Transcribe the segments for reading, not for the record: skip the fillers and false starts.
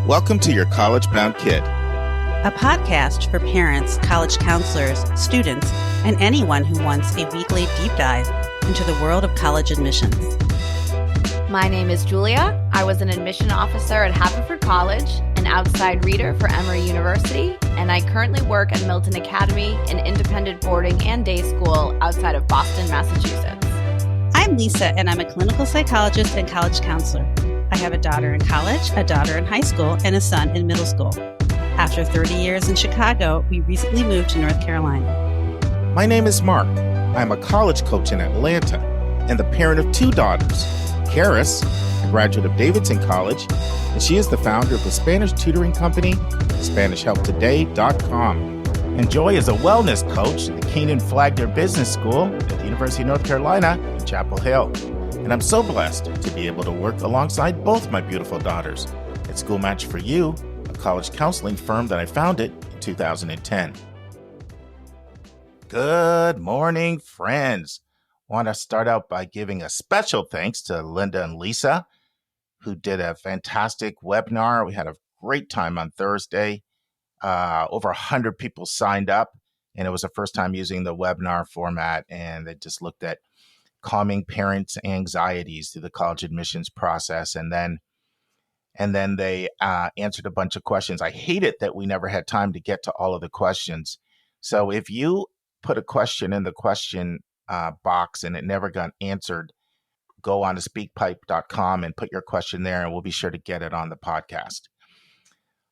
Welcome to Your College Bound Kid, a podcast for parents, college counselors, students, and anyone who wants a weekly deep dive into the world of college admissions. My name is Julia. I was an admission officer at Haverford College, an outside reader for Emory University, and I currently work at Milton Academy, an independent boarding and day school outside of Boston, Massachusetts. I'm Lisa, and I'm a clinical psychologist and college counselor. I have a daughter in college, a daughter in high school, and a son in middle school. After 30 years in Chicago, we recently moved to North Carolina. My name is Mark. I'm a college coach in Atlanta and the parent of two daughters. Karis, a graduate of Davidson College, and she is the founder of the Spanish tutoring company, SpanishHelpToday.com. And Joy is a wellness coach at the Canaan Flagler Business School at the University of North Carolina in Chapel Hill. And I'm so blessed to be able to work alongside both my beautiful daughters at School Match for You, a college counseling firm that I founded in 2010. Good morning, friends. I want to start out by giving a special thanks to Linda and Lisa, who did a fantastic webinar. We had a great time on Thursday. Over 100 people signed up, and it was the first time using the webinar format, and they just looked at calming parents' anxieties through the college admissions process. And then they answered a bunch of questions. I hate it that we never had time to get to all of the questions. So if you put a question in the question box and it never got answered, go on to speakpipe.com and put your question there, and we'll be sure to get it on the podcast.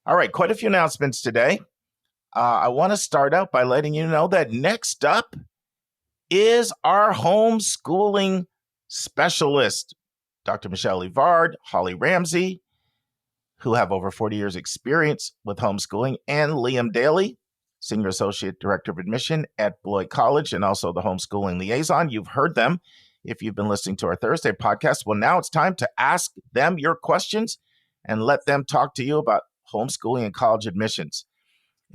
All right, quite a few announcements today. I want to start out by letting you know that next up is our homeschooling specialist, Dr. Michele Evard, Holly Ramsey, who have over 40 years experience with homeschooling, and Liam Dailey, Senior Associate Director of Admission at Beloit College and also the homeschooling liaison. You've heard them if you've been listening to our Thursday podcast. Well, now it's time to ask them your questions and let them talk to you about homeschooling and college admissions.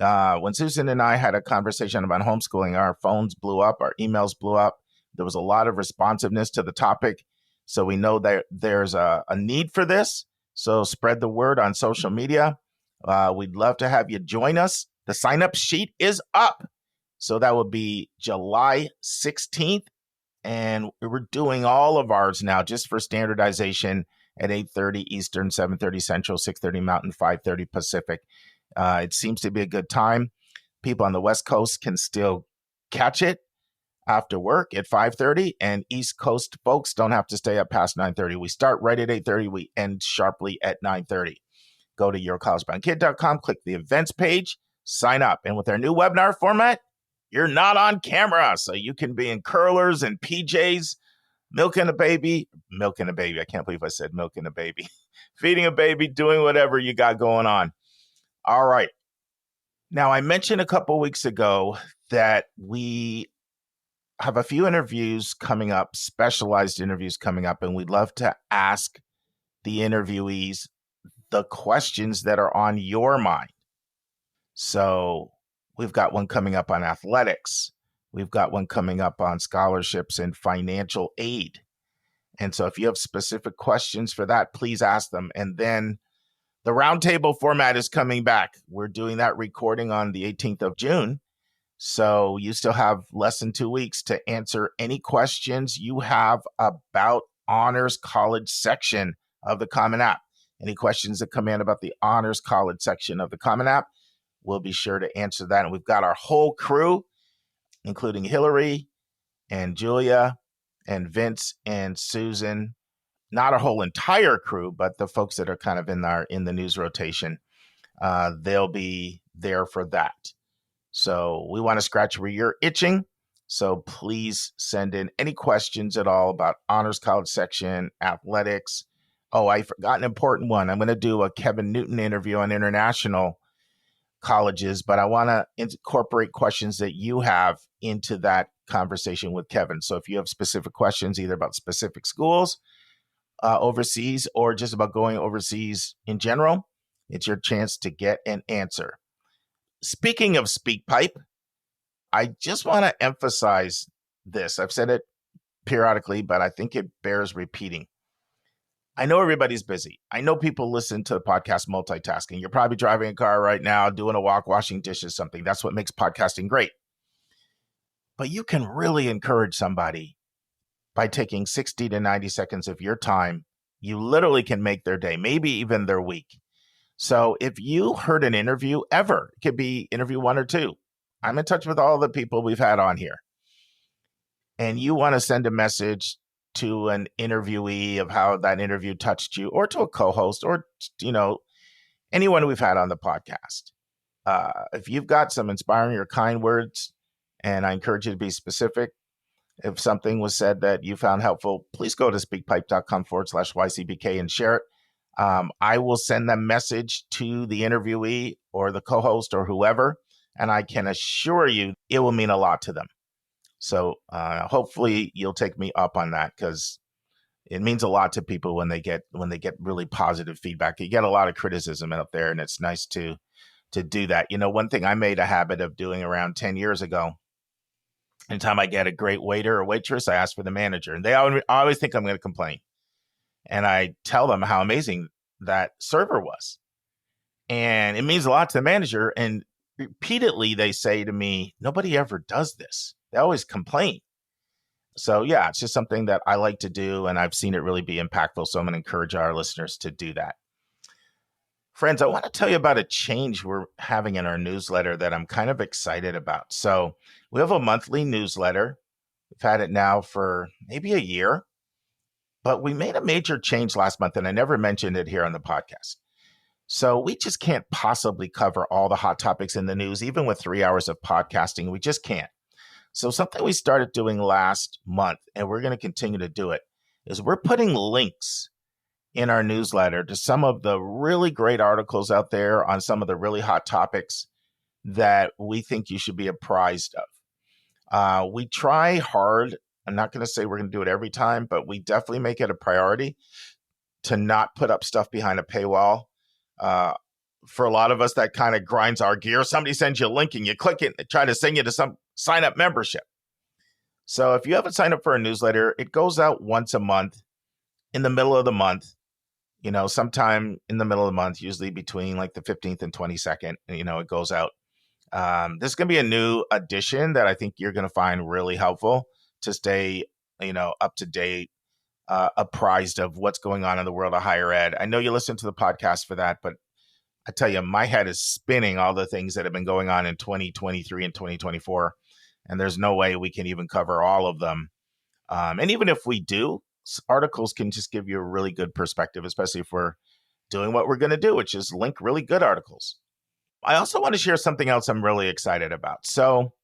When Susan and I had a conversation about homeschooling, our phones blew up, our emails blew up. There was a lot of responsiveness to the topic. So we know that there's a need for this. So spread the word on social media. We'd love to have you join us. The sign-up sheet is up. So that would be July 16th. And we're doing all of ours now just for standardization at 8:30 Eastern, 7:30 Central, 6:30 Mountain, 5:30 Pacific. It seems to be a good time. People on the West Coast can still catch it after work at 5:30, and East Coast folks don't have to stay up past 9:30. We start right at 8:30. We end sharply at 9:30. Go to yourcollegeboundkid.com, click the events page, sign up. And with our new webinar format, you're not on camera, so you can be in curlers and PJs, milking a baby. I can't believe I said milking a baby. Feeding a baby, doing whatever you got going on. All right. Now, I mentioned a couple weeks ago that we have a few interviews coming up, specialized interviews coming up, and we'd love to ask the interviewees the questions that are on your mind. So we've got one coming up on athletics. We've got one coming up on scholarships and financial aid. And so if you have specific questions for that, please ask them. And then the roundtable format is coming back. We're doing that recording on the 18th of June. So you still have less than 2 weeks to answer any questions you have about Honors College section of the Common App. Any questions that come in about the Honors College section of the Common App, we'll be sure to answer that. And we've got our whole crew, including Hillary and Julia and Vince and Susan. Not a whole entire crew, but the folks that are kind of in the news rotation, they'll be there for that. So we want to scratch where you're itching. So please send in any questions at all about Honors College section, athletics. Oh, I forgot an important one. I'm going to do a Kevin Newton interview on international colleges, but I want to incorporate questions that you have into that conversation with Kevin. So if you have specific questions, either about specific schools, overseas, or just about going overseas in general, it's your chance to get an answer. Speaking of SpeakPipe, I just want to emphasize this. I've said it periodically, but I think it bears repeating. I know everybody's busy. I know people listen to the podcast multitasking. You're probably driving a car right now, doing a walk, washing dishes, something. That's what makes podcasting great. But you can really encourage somebody by taking 60 to 90 seconds of your time. You literally can make their day, maybe even their week. So if you heard an interview ever, it could be interview 1 or 2. I'm in touch with all the people we've had on here. And you want to send a message to an interviewee of how that interview touched you, or to a co-host, or, anyone we've had on the podcast. If you've got some inspiring or kind words, and I encourage you to be specific, if something was said that you found helpful, please go to speakpipe.com/YCBK and share it. I will send the message to the interviewee or the co-host or whoever, and I can assure you it will mean a lot to them. So hopefully you'll take me up on that, because it means a lot to people when they get really positive feedback. You get a lot of criticism out there, and it's nice to do that. One thing I made a habit of doing around 10 years ago, anytime I get a great waiter or waitress, I ask for the manager, and they always think I'm going to complain. And I tell them how amazing that server was. And it means a lot to the manager. And repeatedly, they say to me, nobody ever does this. They always complain. So yeah, it's just something that I like to do, and I've seen it really be impactful. So I'm going to encourage our listeners to do that. Friends, I want to tell you about a change we're having in our newsletter that I'm kind of excited about. So we have a monthly newsletter. We've had it now for maybe a year, but we made a major change last month, and I never mentioned it here on the podcast. So we just can't possibly cover all the hot topics in the news, even with 3 hours of podcasting. We just can't. So something we started doing last month, and we're going to continue to do it, is we're putting links in our newsletter to some of the really great articles out there on some of the really hot topics that we think you should be apprised of. We try hard. I'm not going to say we're going to do it every time, but we definitely make it a priority to not put up stuff behind a paywall. For a lot of us, that kind of grinds our gear. Somebody sends you a link and you click it, and they try to send you to some sign up membership. So if you haven't signed up for a newsletter, it goes out once a month in the middle of the month, sometime in the middle of the month, usually between like the 15th and 22nd, it goes out. This is going to be a new addition that I think you're going to find really helpful to stay, up to date, apprised of what's going on in the world of higher ed. I know you listen to the podcast for that, but I tell you, my head is spinning all the things that have been going on in 2023 and 2024, and there's no way we can even cover all of them. And even if we do, articles can just give you a really good perspective, especially if we're doing what we're going to do, which is link really good articles. I also want to share something else I'm really excited about. So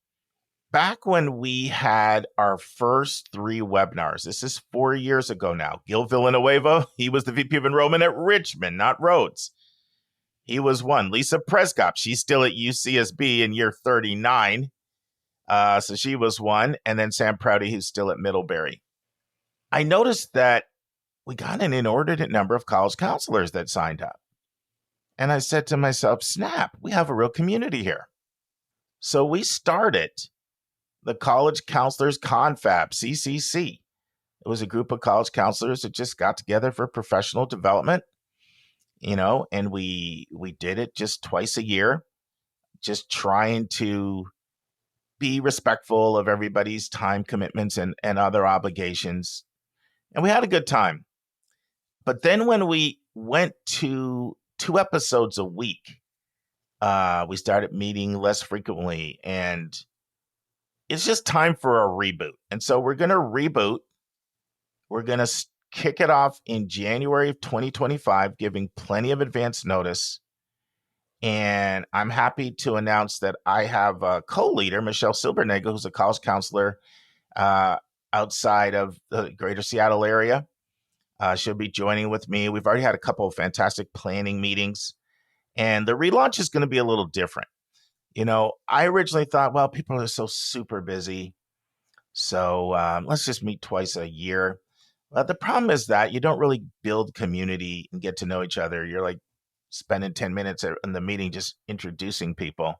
back when we had our first 3 webinars, this is 4 years ago now, Gil Villanueva, he was the VP of Enrollment at Richmond, not Rhodes. He was one. Lisa Prescott, she's still at UCSB in year 39. So she was one. And then Sam Prouty, who's still at Middlebury. I noticed that we got an inordinate number of college counselors that signed up. And I said to myself, snap, we have a real community here. So we started the College Counselors Confab, CCC. It was a group of college counselors that just got together for professional development, and we did it just twice a year, just trying to be respectful of everybody's time commitments and other obligations. And we had a good time. But then when we went to 2 episodes a week, we started meeting less frequently, and it's just time for a reboot. And so we're going to reboot. We're going to kick it off in January of 2025, giving plenty of advance notice. And I'm happy to announce that I have a co-leader, Michele Silbernagel, who's a college counselor outside of the greater Seattle area. She'll be joining with me. We've already had a couple of fantastic planning meetings, and the relaunch is going to be a little different. I originally thought, well, people are so super busy, so let's just meet twice a year. The problem is that you don't really build community and get to know each other. You're like spending 10 minutes in the meeting just introducing people.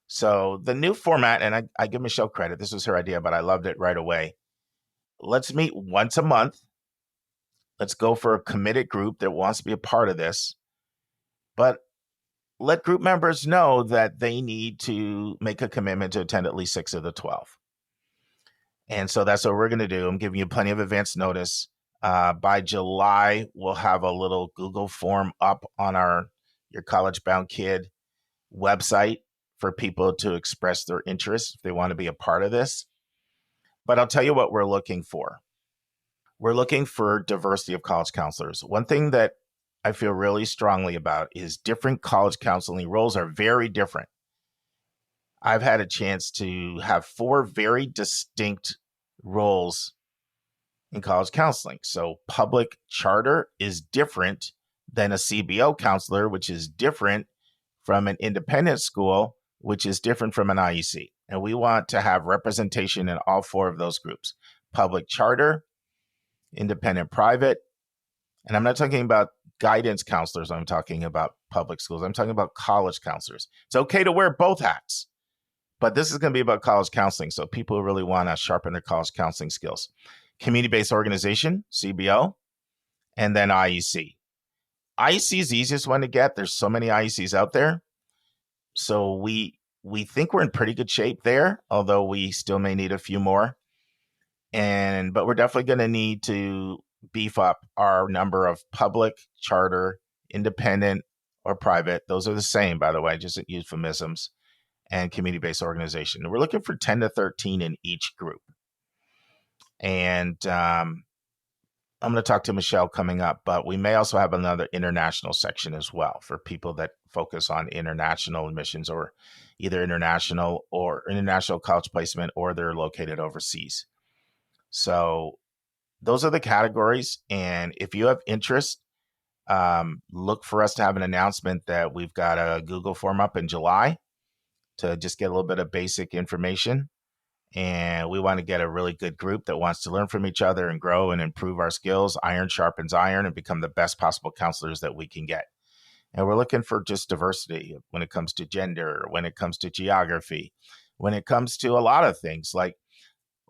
So the new format, and I give Michele credit, this was her idea, but I loved it right away. Let's meet once a month. Let's go for a committed group that wants to be a part of this. But let group members know that they need to make a commitment to attend at least 6 of the 12. And so that's what we're going to do. I'm giving you plenty of advance notice. By July, we'll have a little Google form up on Your College Bound Kid website for people to express their interest if they want to be a part of this. But I'll tell you what we're looking for. We're looking for diversity of college counselors. One thing that I feel really strongly about is different college counseling roles are very different. I've had a chance to have 4 very distinct roles in college counseling. So public charter is different than a CBO counselor, which is different from an independent school, which is different from an IEC. And we want to have representation in all 4 of those groups: public charter, independent private. And I'm not talking about guidance counselors. I'm talking about public schools. I'm talking about college counselors. It's okay to wear both hats, but this is going to be about college counseling. So people who really want to sharpen their college counseling skills. Community-based organization, CBO, and then IEC. IEC is the easiest one to get. There's so many IECs out there. So we think we're in pretty good shape there, although we still may need a few more. But we're definitely going to need to beef up our number of public, charter, independent, or private. Those are the same, by the way, just euphemisms, and community-based organization. We're looking for 10 to 13 in each group. And I'm going to talk to Michele coming up, but we may also have another international section as well for people that focus on international admissions, or either international college placement, or they're located overseas. So those are the categories. And if you have interest, look for us to have an announcement that we've got a Google form up in July to just get a little bit of basic information. And we want to get a really good group that wants to learn from each other and grow and improve our skills. Iron sharpens iron, and become the best possible counselors that we can get. And we're looking for just diversity when it comes to gender, when it comes to geography, when it comes to a lot of things. Like,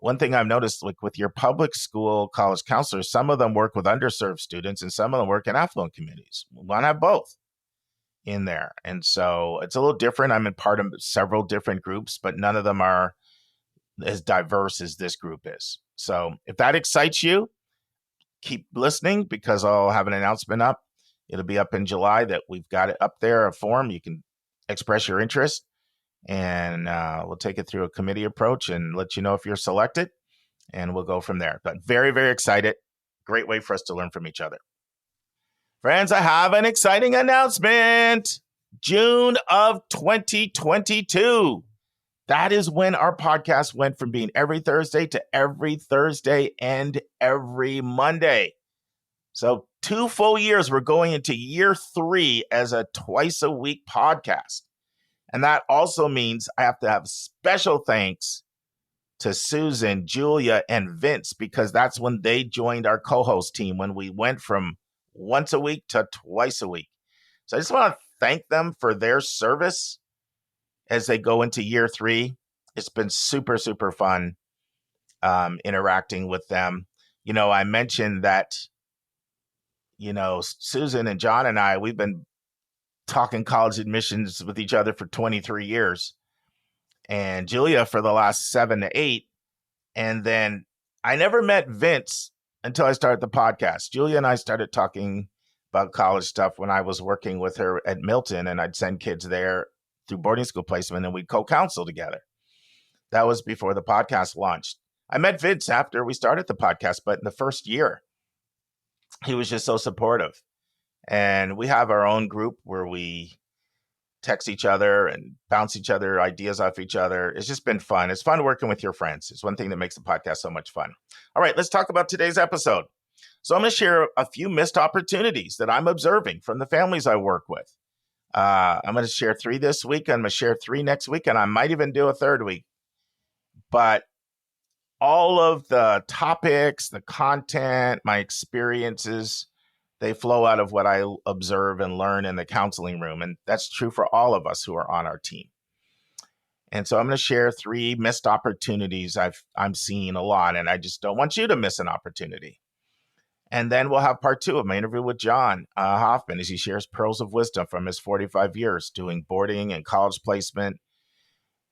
one thing I've noticed, like with your public school college counselors, some of them work with underserved students and some of them work in affluent communities. We want to have both in there. And so it's a little different. I'm in part of several different groups, but none of them are as diverse as this group is. So if that excites you, keep listening, because I'll have an announcement up. It'll be up in July that we've got it up there, a form. You can express your interest, and we'll take it through a committee approach and let you know if you're selected, and we'll go from there. But very, very excited. Great way for us to learn from each other. Friends, I have an exciting announcement. June of 2022. That is when our podcast went from being every Thursday to every Thursday and every Monday. So 2 full years, we're going into year 3 as a twice-a-week podcast. And that also means I have to have special thanks to Susan, Julia, and Vince, because that's when they joined our co-host team, when we went from once a week to twice a week. So I just want to thank them for their service as they go into year 3. It's been super, super fun interacting with them. I mentioned that, Susan and John and I, we've been talking college admissions with each other for 23 years. And Julia for the last 7 to 8. And then I never met Vince until I started the podcast. Julia and I started talking about college stuff when I was working with her at Milton, and I'd send kids there through boarding school placement, and we'd co-counsel together. That was before the podcast launched. I met Vince after we started the podcast, but in the first year, he was just so supportive. And we have our own group where we text each other and bounce each other ideas off each other. It's just been fun. It's fun working with your friends. It's one thing that makes the podcast so much fun. All right, let's talk about today's episode. So I'm going to share a few missed opportunities that I'm observing from the families I work with. I'm going to share 3 this week. I'm going to share 3 next week, and I might even do a 3rd week. But all of the topics, the content, my experiences, they flow out of what I observe and learn in the counseling room. And that's true for all of us who are on our team. And so I'm going to share 3 missed opportunities I'm seeing a lot, and I just don't want you to miss an opportunity. And then we'll have part 2 of my interview with John Hoffman as he shares pearls of wisdom from his 45 years doing boarding and college placement,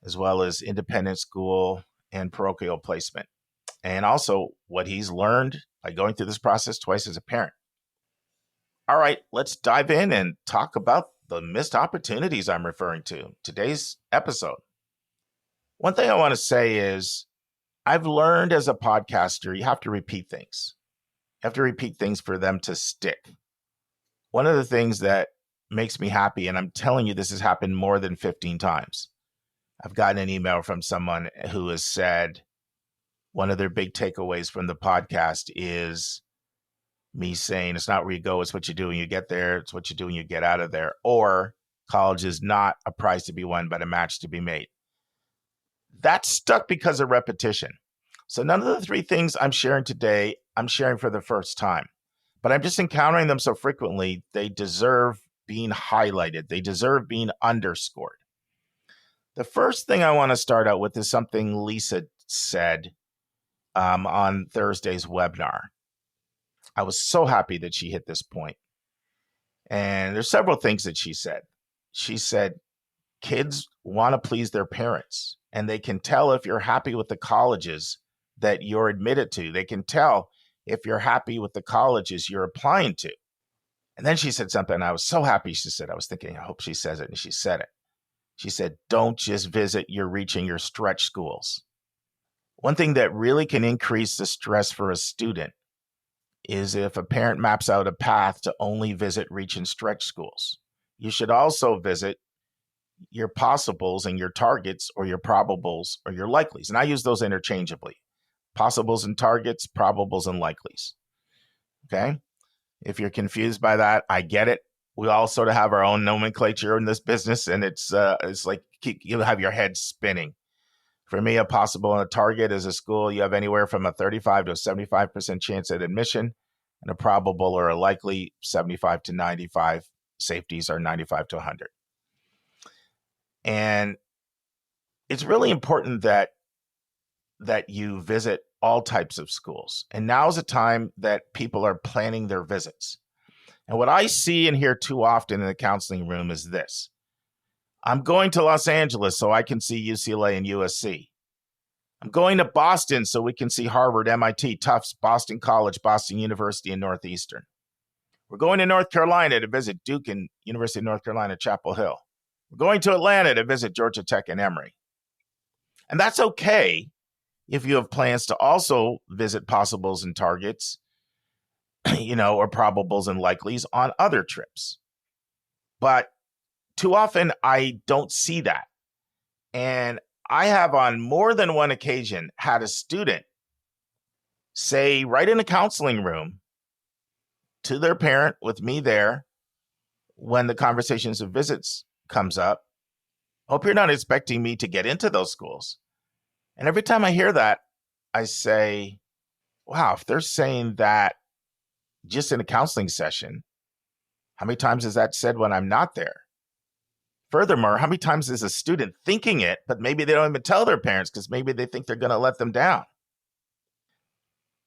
as well as independent school and parochial placement. And also what he's learned by going through this process twice as a parent. All right, let's dive in and talk about the missed opportunities I'm referring to. Today's episode. One thing I want to say is I've learned as a podcaster, you have to repeat things. You have to repeat things for them to stick. One of the things that makes me happy, and I'm telling you, this has happened more than 15 times. I've gotten an email from someone who has said one of their big takeaways from the podcast is me saying it's not where you go, it's what you do when you get there. It's what you do when you get out of there. Or college is not a prize to be won, but a match to be made. That stuck because of repetition. So none of the 3 things I'm sharing today, I'm sharing for the first time. But I'm just encountering them so frequently, they deserve being highlighted. They deserve being underscored. The first thing I want to start out with is something Lisa said on Thursday's webinar. I was so happy that she hit this point. And there's several things that she said. She said, kids want to please their parents, and they can tell if you're happy with the colleges that you're admitted to. They can tell if you're happy with the colleges you're applying to. And then she said something, and I was so happy. She said, I was thinking, I hope she says it, and she said it. She said, don't just visit your reaching your stretch schools. One thing that really can increase the stress for a student is if a parent maps out a path to only visit reach and stretch schools. You should also visit your possibles and your targets or your probables or your likelies. And I use those interchangeably. Possibles and targets, probables and likelies. Okay? If you're confused by that, I get it. We all sort of have our own nomenclature in this business, and it's like you have your head spinning. For me, a possible and a target is a school you have anywhere from a 35 to a 75% chance at admission, and a probable or a likely 75 to 95. Safeties are 95 to 100. And it's really important that you visit all types of schools. And now's a time that people are planning their visits. And what I see and hear too often in the counseling room is this. I'm going to Los Angeles so I can see UCLA and USC. I'm going to Boston so we can see Harvard, MIT, Tufts, Boston College, Boston University, and Northeastern. We're going to North Carolina to visit Duke and University of North Carolina, Chapel Hill. We're going to Atlanta to visit Georgia Tech and Emory. And that's okay if you have plans to also visit possibles and targets, or probables and likelies on other trips. But too often I don't see that. And I have on more than one occasion had a student say right in a counseling room to their parent with me there when the conversations of visits comes up, hope you're not expecting me to get into those schools. And every time I hear that, I say, wow, if they're saying that just in a counseling session, how many times is that said when I'm not there? Furthermore, how many times is a student thinking it, but maybe they don't even tell their parents because maybe they think they're going to let them down?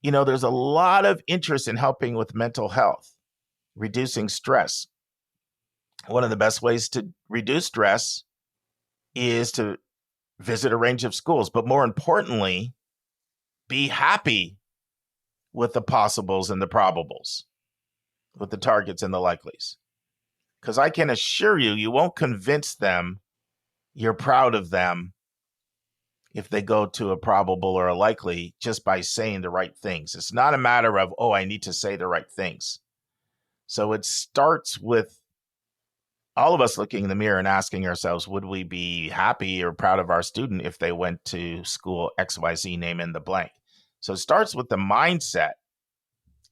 There's a lot of interest in helping with mental health, reducing stress. One of the best ways to reduce stress is to visit a range of schools, but more importantly, be happy with the possibles and the probables, with the targets and the likelies. Because I can assure you, you won't convince them you're proud of them if they go to a probable or a likely just by saying the right things. It's not a matter of, I need to say the right things. So it starts with all of us looking in the mirror and asking ourselves, would we be happy or proud of our student if they went to school XYZ, name in the blank? So it starts with the mindset.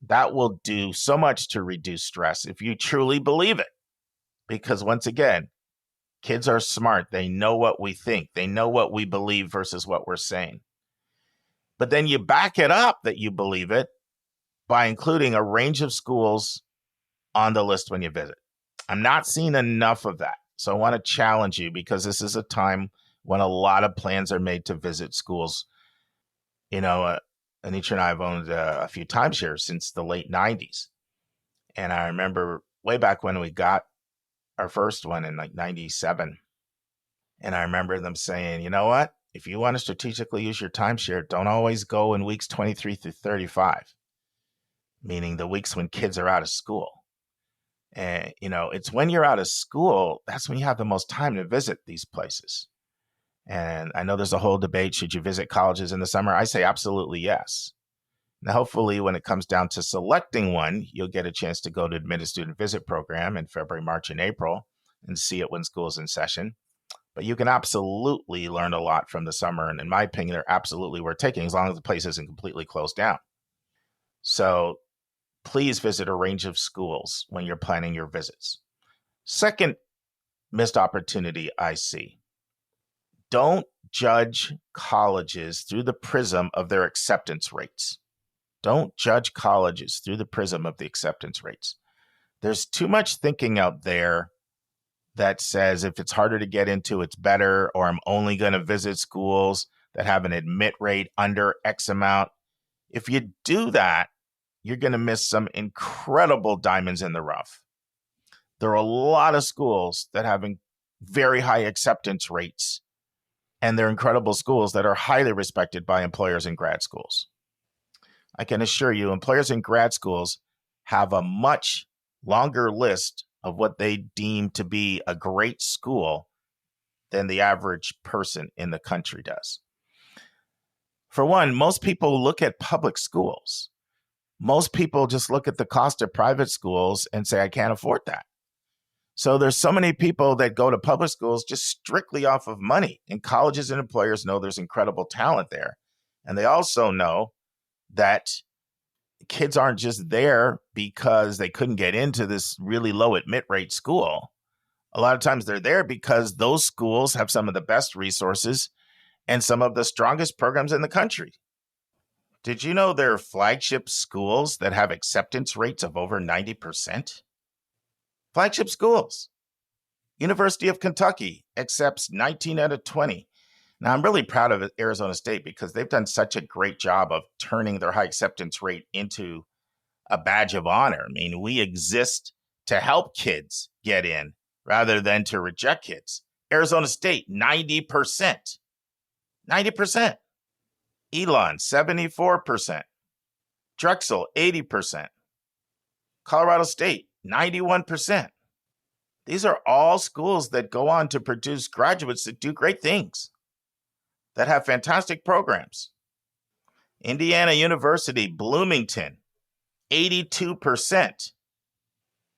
That will do so much to reduce stress if you truly believe it. Because once again, kids are smart. They know what we think. They know what we believe versus what we're saying. But then you back it up that you believe it by including a range of schools on the list when you visit. I'm not seeing enough of that. So I want to challenge you because this is a time when a lot of plans are made to visit schools. Anitra and I have owned a few timeshares since the late 90s. And I remember way back when we got our first one in like 97. And I remember them saying, you know what? If you want to strategically use your timeshare, don't always go in weeks 23 through 35, meaning the weeks when kids are out of school. And, it's when you're out of school, that's when you have the most time to visit these places. And I know there's a whole debate, should you visit colleges in the summer? I say absolutely yes. Now, hopefully, when it comes down to selecting one, you'll get a chance to go to Admitted Student Visit Program in February, March, and April and see it when school's in session. But you can absolutely learn a lot from the summer. And in my opinion, they're absolutely worth taking as long as the place isn't completely closed down. So please visit a range of schools when you're planning your visits. Second missed opportunity I see. Don't judge colleges through the prism of their acceptance rates. Don't judge colleges through the prism of the acceptance rates. There's too much thinking out there that says if it's harder to get into, it's better, or I'm only going to visit schools that have an admit rate under X amount. If you do that, you're going to miss some incredible diamonds in the rough. There are a lot of schools that have very high acceptance rates, and they're incredible schools that are highly respected by employers in grad schools. I can assure you, employers in grad schools have a much longer list of what they deem to be a great school than the average person in the country does. For one, most people look at public schools. Most people just look at the cost of private schools and say, I can't afford that. So there's so many people that go to public schools just strictly off of money. And colleges and employers know there's incredible talent there. And they also know that kids aren't just there because they couldn't get into this really low admit rate school. A lot of times they're there because those schools have some of the best resources and some of the strongest programs in the country. Did you know there are flagship schools that have acceptance rates of over 90%? Flagship schools. University of Kentucky accepts 19 out of 20. Now, I'm really proud of Arizona State because they've done such a great job of turning their high acceptance rate into a badge of honor. I mean, we exist to help kids get in rather than to reject kids. Arizona State, 90%. 90%. Elon, 74%. Drexel, 80%. Colorado State, 91%. These are all schools that go on to produce graduates that do great things, that have fantastic programs. Indiana University, Bloomington, 82%.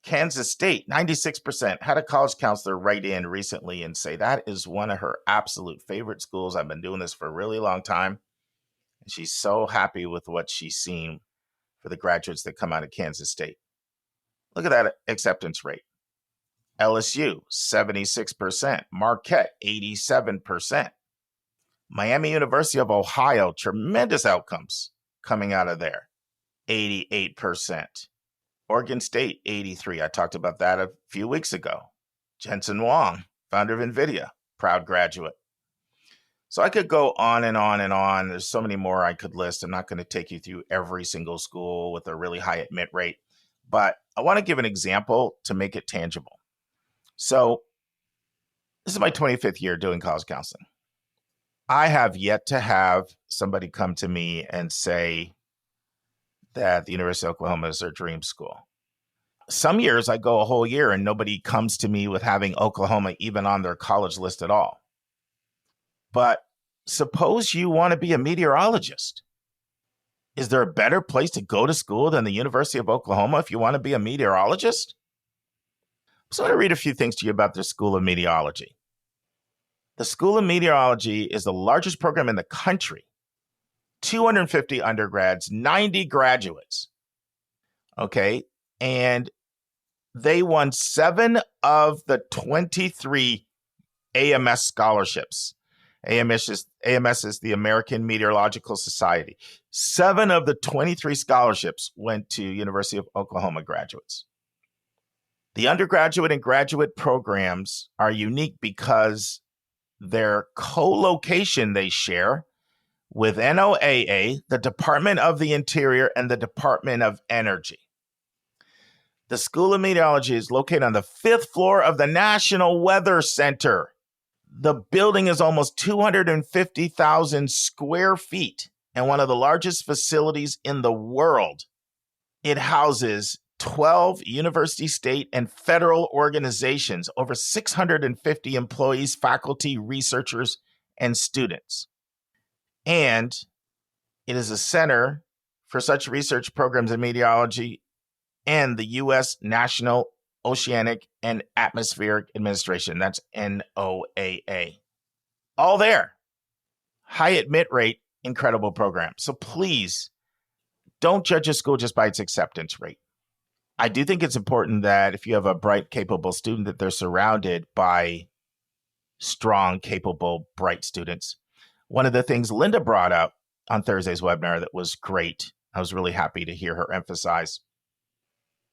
Kansas State, 96%. Had a college counselor write in recently and say that is one of her absolute favorite schools. I've been doing this for a really long time. And she's so happy with what she's seen for the graduates that come out of Kansas State. Look at that acceptance rate. LSU, 76%. Marquette, 87%. Miami University of Ohio, tremendous outcomes coming out of there, 88%. Oregon State, 83%. I talked about that a few weeks ago. Jensen Huang, founder of NVIDIA, proud graduate. So I could go on and on and on. There's so many more I could list. I'm not going to take you through every single school with a really high admit rate, but I want to give an example to make it tangible. So this is my 25th year doing college counseling. I have yet to have somebody come to me and say that the University of Oklahoma is their dream school. Some years I go a whole year and nobody comes to me with having Oklahoma even on their college list at all. But suppose you want to be a meteorologist. Is there a better place to go to school than the University of Oklahoma if you want to be a meteorologist? So I'm going to read a few things to you about the School of Meteorology. The School of Meteorology is the largest program in the country. 250 undergrads, 90 graduates. Okay. And they won 7 of the 23 AMS scholarships. AMS is the American Meteorological Society. 7 of the 23 scholarships went to University of Oklahoma graduates. The undergraduate and graduate programs are unique because their co-location they share with NOAA, the Department of the Interior, and the Department of Energy. The School of Meteorology is located on the 5th floor of the National Weather Center. The building is almost 250,000 square feet and one of the largest facilities in the world. It houses 12 university, state, and federal organizations, over 650 employees, faculty, researchers, and students. And it is a center for such research programs in meteorology and the U.S. National Oceanic and Atmospheric Administration. That's NOAA. All there. High admit rate, incredible program. So please don't judge a school just by its acceptance rate. I do think it's important that if you have a bright, capable student, that they're surrounded by strong, capable, bright students. One of the things Linda brought up on Thursday's webinar that was great, I was really happy to hear her emphasize.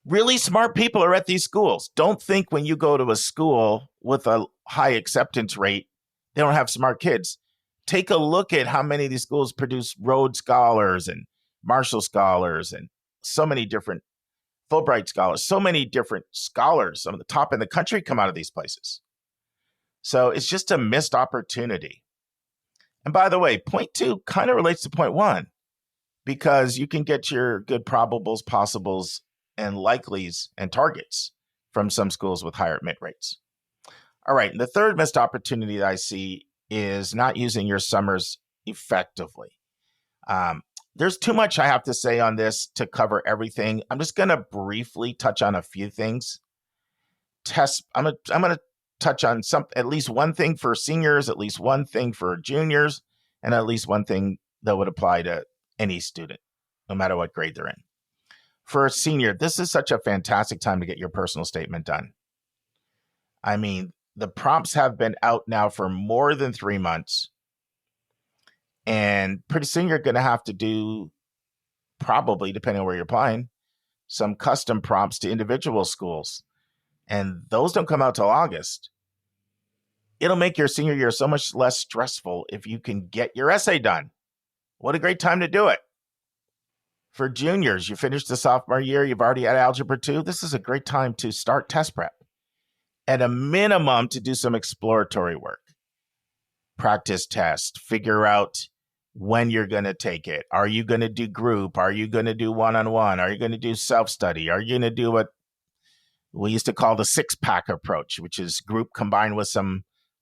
Really smart people are at these schools. Don't think when you go to a school with a high acceptance rate, they don't have smart kids. Take a look at how many of these schools produce Rhodes Scholars and Marshall Scholars and so many different Fulbright Scholars, so many different scholars. Some of the top in the country come out of these places. So it's just a missed opportunity. And by the way, point 2 kind of relates to point 1 because you can get your good probables, possibles, and likelies and targets from some schools with higher admit rates. All right. And the third missed opportunity that I see is not using your summers effectively. There's too much I have to say on this to cover everything. I'm just going to briefly touch on a few things. I'm going to touch on at least one thing for seniors, at least one thing for juniors, and at least one thing that would apply to any student, no matter what grade they're in. For a senior, this is such a fantastic time to get your personal statement done. I mean, the prompts have been out now for more than 3 months. And pretty soon you're going to have to do, probably, depending on where you're applying, some custom prompts to individual schools. And those don't come out till August. It'll make your senior year so much less stressful if you can get your essay done. What a great time to do it. For juniors, you finished the sophomore year, you've already had Algebra 2. This is a great time to start test prep. At a minimum, to do some exploratory work. Practice test, figure out when you're going to take it. Are you going to do group? Are you going to do one-on-one? Are you going to do self-study? Are you going to do what we used to call the 6-pack approach, which is group combined with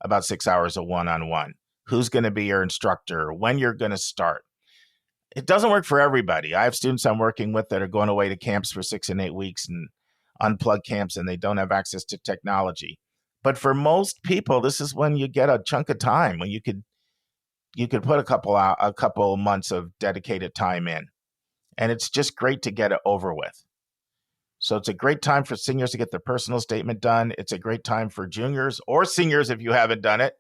about 6 hours of one-on-one? Who's going to be your instructor? When you're going to start? It doesn't work for everybody. I have students I'm working with that are going away to camps for 6 and 8 weeks and unplugged camps, and they don't have access to technology. But for most people, this is when you get a chunk of time when you could put a couple months of dedicated time in, and it's just great to get it over with. So it's a great time for seniors to get their personal statement done. It's a great time for juniors or seniors if you haven't done it,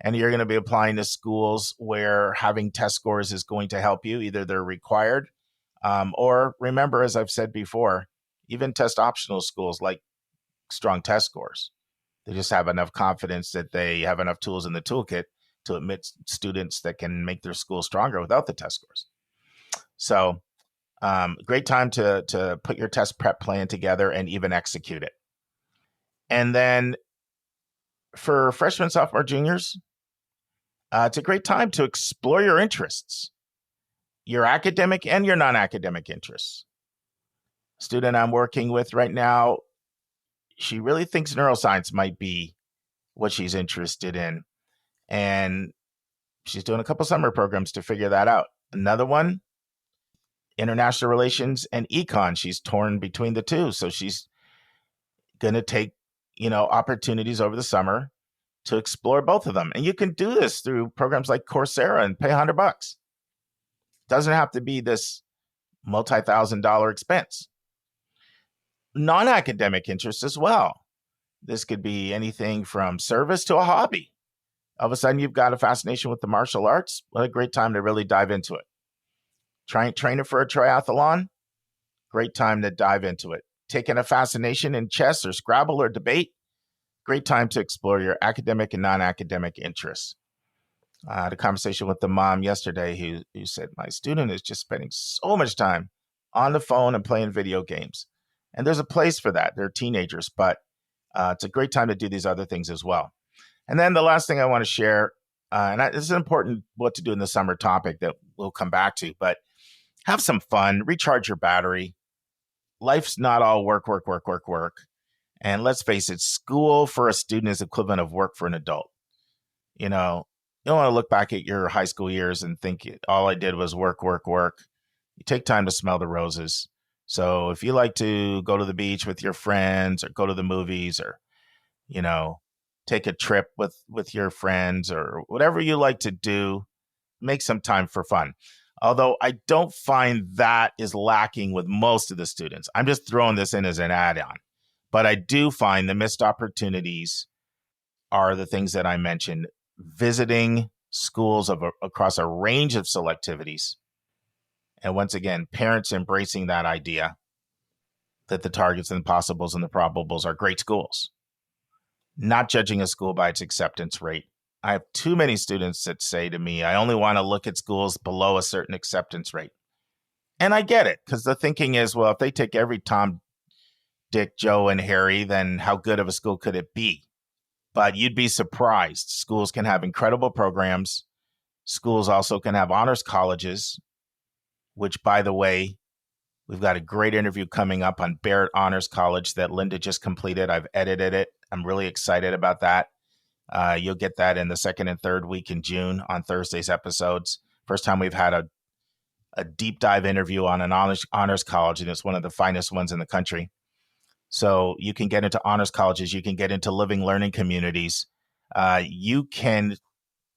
and you're going to be applying to schools where having test scores is going to help you. Either they're required, or remember, as I've said before, even test optional schools like strong test scores. They just have enough confidence that they have enough tools in the toolkit to admit students that can make their school stronger without the test scores. So great time to put your test prep plan together and even execute it. And then for freshmen, sophomore, juniors, it's a great time to explore your interests, your academic and your non-academic interests. Student I'm working with right now, she really thinks neuroscience might be what she's interested in. And she's doing a couple summer programs to figure that out. Another one, international relations and econ. She's torn between the two. So she's going to take, opportunities over the summer to explore both of them. And you can do this through programs like Coursera and pay $100. Doesn't have to be this multi-$1,000 expense. Non-academic interests as well. This could be anything from service to a hobby. All of a sudden, you've got a fascination with the martial arts. What a great time to really dive into it. Training for a triathlon, great time to dive into it. Taking a fascination in chess or Scrabble or debate, great time to explore your academic and non-academic interests. I had a conversation with the mom yesterday who said, my student is just spending so much time on the phone and playing video games. And there's a place for that. They're teenagers, but it's a great time to do these other things as well. And then the last thing I want to share, this is an important what to do in the summer topic that we'll come back to, but have some fun, recharge your battery. Life's not all work, work, work, work, work. And let's face it, school for a student is equivalent of work for an adult. You know, you don't want to look back at your high school years and think all I did was work, work, work. You take time to smell the roses. So if you like to go to the beach with your friends or go to the movies or, you know, take a trip with your friends or whatever you like to do, make some time for fun. Although I don't find that is lacking with most of the students. I'm just throwing this in as an add-on. But I do find the missed opportunities are the things that I mentioned, visiting schools across a range of selectivities. And once again, parents embracing that idea that the targets and the possibles and the probables are great schools. Not judging a school by its acceptance rate. I have too many students that say to me, I only want to look at schools below a certain acceptance rate. And I get it, because the thinking is, well, if they take every Tom, Dick, Joe, and Harry, then how good of a school could it be? But you'd be surprised. Schools can have incredible programs. Schools also can have honors colleges, which, by the way, we've got a great interview coming up on Barrett Honors College that Linda just completed. I've edited it. I'm really excited about that. You'll get that in the second and third week in June on Thursday's episodes. First time we've had a deep dive interview on an honors college, and it's one of the finest ones in the country. So you can get into honors colleges. You can get into living learning communities. You can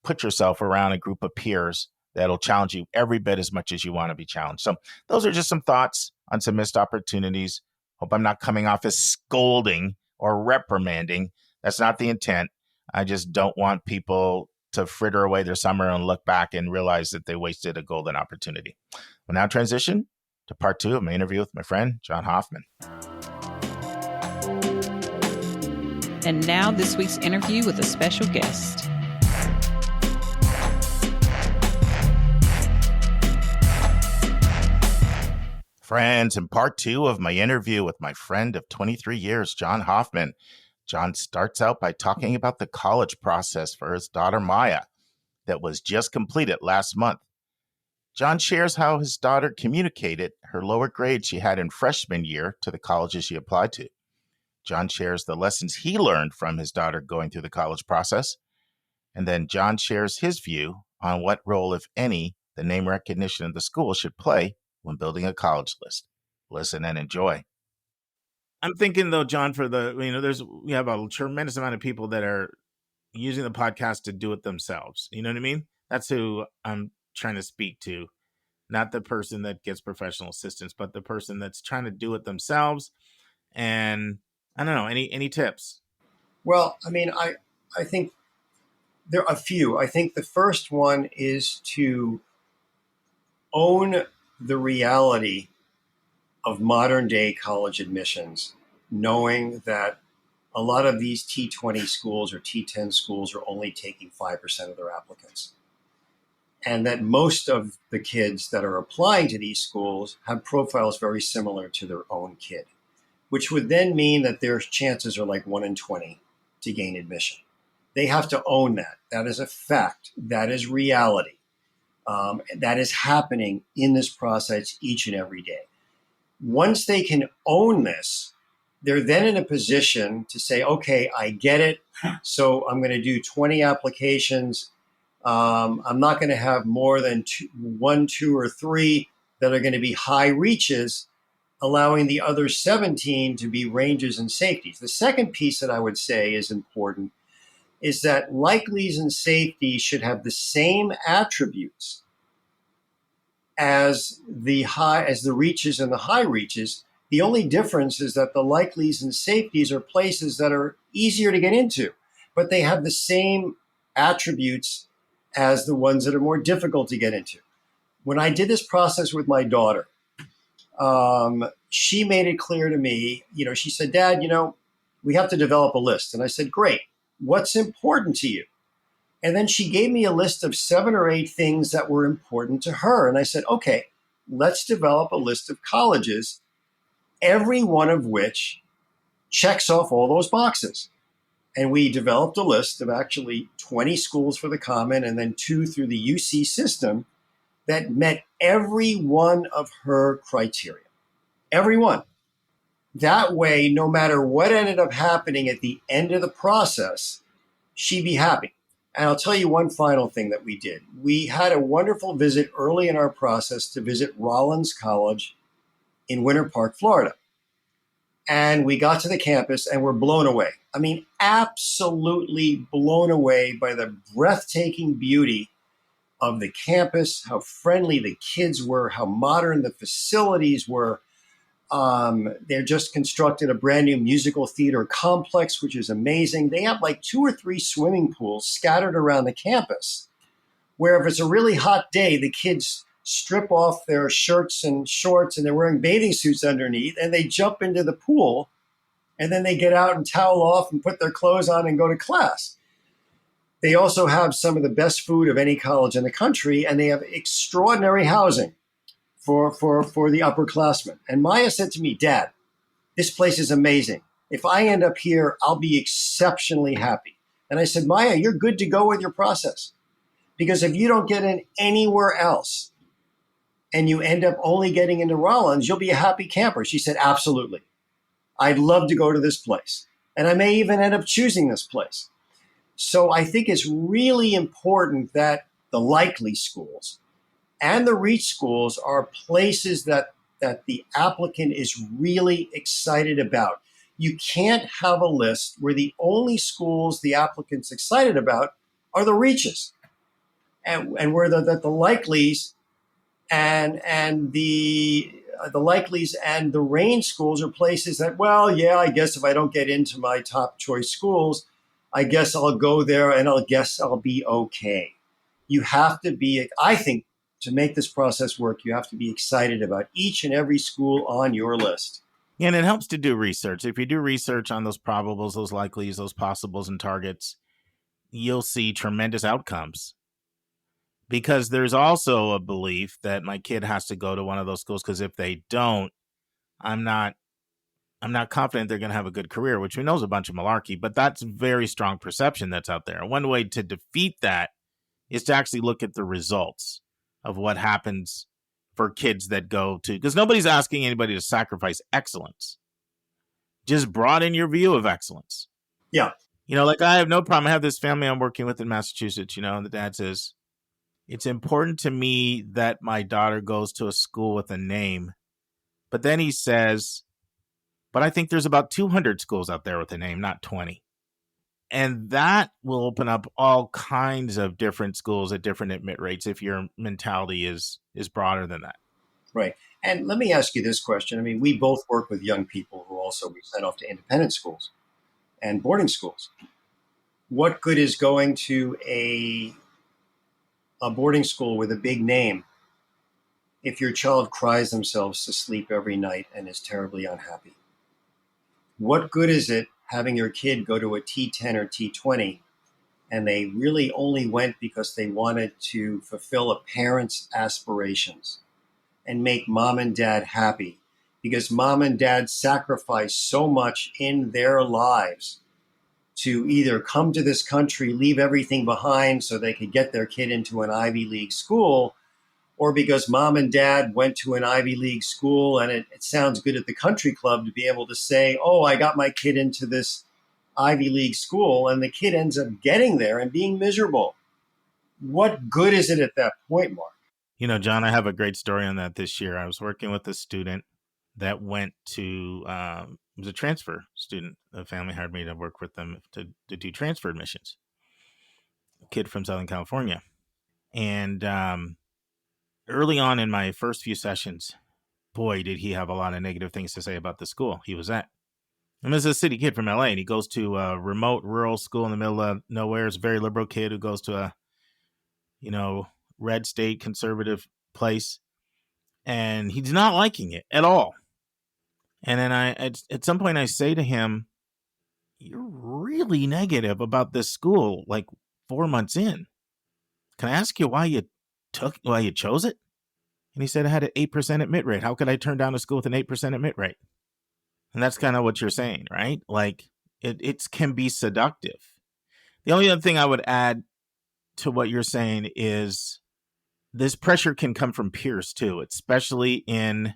put yourself around a group of peers that'll challenge you every bit as much as you want to be challenged. So those are just some thoughts on some missed opportunities. Hope I'm not coming off as scolding or reprimanding. That's not the intent. I just don't want people to fritter away their summer and look back and realize that they wasted a golden opportunity. We'll now transition to part 2 of my interview with my friend, John Hoffman. And now this week's interview with a special guest. Friends, in part 2 of my interview with my friend of 23 years, John Hoffman, John starts out by talking about the college process for his daughter, Maya, that was just completed last month. John shares how his daughter communicated her lower grades she had in freshman year to the colleges she applied to. John shares the lessons he learned from his daughter going through the college process. And then John shares his view on what role, if any, the name recognition of the school should play when building a college list. Listen and enjoy. I'm thinking, though, John, we have a tremendous amount of people that are using the podcast to do it themselves. You know what I mean? That's who I'm trying to speak to. Not the person that gets professional assistance, but the person that's trying to do it themselves. And I don't know, any tips? Well, I mean, I think there are a few. I think the first one is to own the reality of modern day college admissions, knowing that a lot of these T20 schools or T10 schools are only taking 5% of their applicants. And that most of the kids that are applying to these schools have profiles very similar to their own kid, which would then mean that their chances are like 1 in 20 to gain admission. They have to own that. That is a fact. That is reality. That is happening in this process each and every day. Once they can own this, they're then in a position to say, okay, I get it. So I'm going to do 20 applications. I'm not going to have more than 1, 2, or 3 that are going to be high reaches, allowing the other 17 to be ranges and safeties. The second piece that I would say is important is that likelies and safeties should have the same attributes as the reaches and the high reaches. The only difference is that the likelies and safeties are places that are easier to get into, but they have the same attributes as the ones that are more difficult to get into. When I did this process with my daughter, she made it clear to me, she said, Dad, we have to develop a list. And I said, great. What's important to you? And then she gave me a list of 7 or 8 things that were important to her. And I said, okay, let's develop a list of colleges, every one of which checks off all those boxes. And we developed a list of actually 20 schools for the Common and then 2 through the UC system that met every one of her criteria. Every one. That way, no matter what ended up happening at the end of the process, she'd be happy. And I'll tell you one final thing that we did. We had a wonderful visit early in our process to visit Rollins College in Winter Park, Florida. And we got to the campus and were blown away. I mean, absolutely blown away by the breathtaking beauty of the campus, how friendly the kids were, how modern the facilities were. They're just constructed a brand new musical theater complex, which is amazing. They have like 2 or 3 swimming pools scattered around the campus, where if it's a really hot day, the kids strip off their shirts and shorts and they're wearing bathing suits underneath and they jump into the pool and then they get out and towel off and put their clothes on and go to class. They also have some of the best food of any college in the country, and they have extraordinary housing for the upperclassmen. And Maya said to me, Dad, this place is amazing. If I end up here, I'll be exceptionally happy. And I said, Maya, you're good to go with your process. Because if you don't get in anywhere else and you end up only getting into Rollins, you'll be a happy camper. She said, absolutely. I'd love to go to this place. And I may even end up choosing this place. So I think it's really important that the likely schools and the reach schools are places that the applicant is really excited about. You can't have a list where the only schools the applicant's excited about are the reaches, and where the likelies and the likelies and the range schools are places that, well, yeah, I guess if I don't get into my top choice schools, I guess I'll go there and I'll be okay. You have to be, I think, to make this process work, you have to be excited about each and every school on your list. And it helps to do research. If you do research on those probables, those likelies, those possibles and targets, you'll see tremendous outcomes. Because there's also a belief that my kid has to go to one of those schools, because if they don't, I'm not confident they're going to have a good career, which we know is a bunch of malarkey, but that's very strong perception that's out there. One way to defeat that is to actually look at the results of what happens for kids that go to, because nobody's asking anybody to sacrifice excellence. Just broaden your view of excellence. Yeah. Like I have no problem. I have this family I'm working with in Massachusetts, and the dad says, it's important to me that my daughter goes to a school with a name. But then he says, but I think there's about 200 schools out there with a name, not 20. And that will open up all kinds of different schools at different admit rates if your mentality is broader than that. Right. And let me ask you this question. I mean, we both work with young people who also we send off to independent schools and boarding schools. What good is going to a boarding school with a big name if your child cries themselves to sleep every night and is terribly unhappy? What good is it having your kid go to a T10 or T20 and they really only went because they wanted to fulfill a parent's aspirations and make mom and dad happy, because mom and dad sacrificed so much in their lives to either come to this country, leave everything behind so they could get their kid into an Ivy League school, or because mom and dad went to an Ivy League school and it sounds good at the country club to be able to say, oh, I got my kid into this Ivy League school, and the kid ends up getting there and being miserable. What good is it at that point, Mark? John, I have a great story on that this year. I was working with a student that went to, it was a transfer student. The family hired me to work with them to do transfer admissions. A kid from Southern California. And early on in my first few sessions, boy, did he have a lot of negative things to say about the school he was at. And this is a city kid from LA, and he goes to a remote rural school in the middle of nowhere. It's a very liberal kid who goes to a, red state conservative place, and he's not liking it at all. And then at some point I say to him, you're really negative about this school. Like, 4 months in. Can I ask you why you chose it? And he said, I had an 8% admit rate. How could I turn down a school with an 8% admit rate? And that's kind of what you're saying, right? Like it can be seductive. The only other thing I would add to what you're saying is this pressure can come from peers too, especially in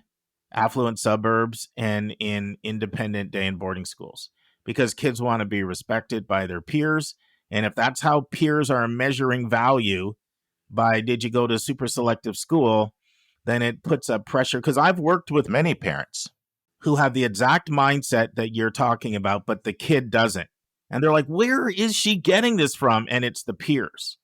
affluent suburbs and in independent day and boarding schools, because kids want to be respected by their peers. And if that's how peers are measuring value by did you go to a super selective school, then it puts a pressure. Because I've worked with many parents who have the exact mindset that you're talking about, but the kid doesn't. And they're like, where is she getting this from? And it's the peers.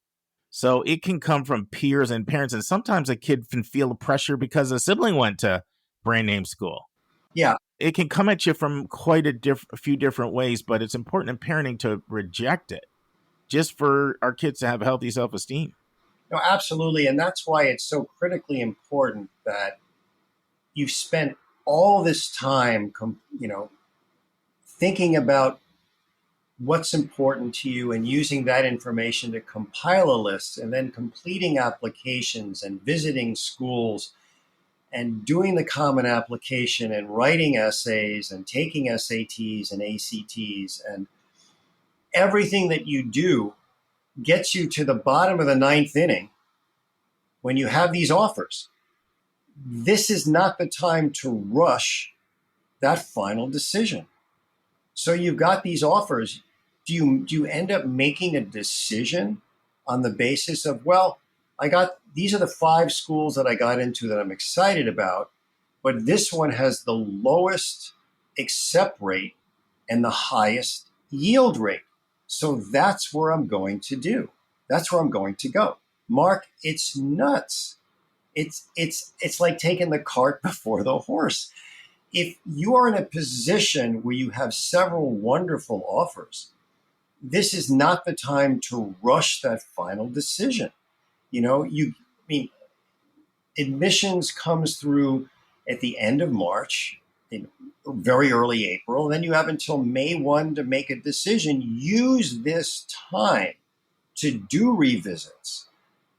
So it can come from peers and parents. And sometimes a kid can feel pressure because a sibling went to brand name school. Yeah. It can come at you from quite a few different ways, but it's important in parenting to reject it just for our kids to have healthy self-esteem. No, absolutely. And that's why it's so critically important that you spent all this time, thinking about what's important to you and using that information to compile a list and then completing applications and visiting schools and doing the common application and writing essays and taking SATs and ACTs, and everything that you do gets you to the bottom of the ninth inning when you have these offers. This is not the time to rush that final decision. So you've got these offers. Do you end up making a decision on the basis of, well, these are the 5 schools that I got into that I'm excited about, but this one has the lowest accept rate and the highest yield rate. So that's where I'm going to do. That's where I'm going to go. Mark, it's nuts. It's like taking the cart before the horse. If you are in a position where you have several wonderful offers, this is not the time to rush that final decision. Admissions comes through at the end of March, in very early April, and then you have until May 1 to make a decision. Use this time to do revisits.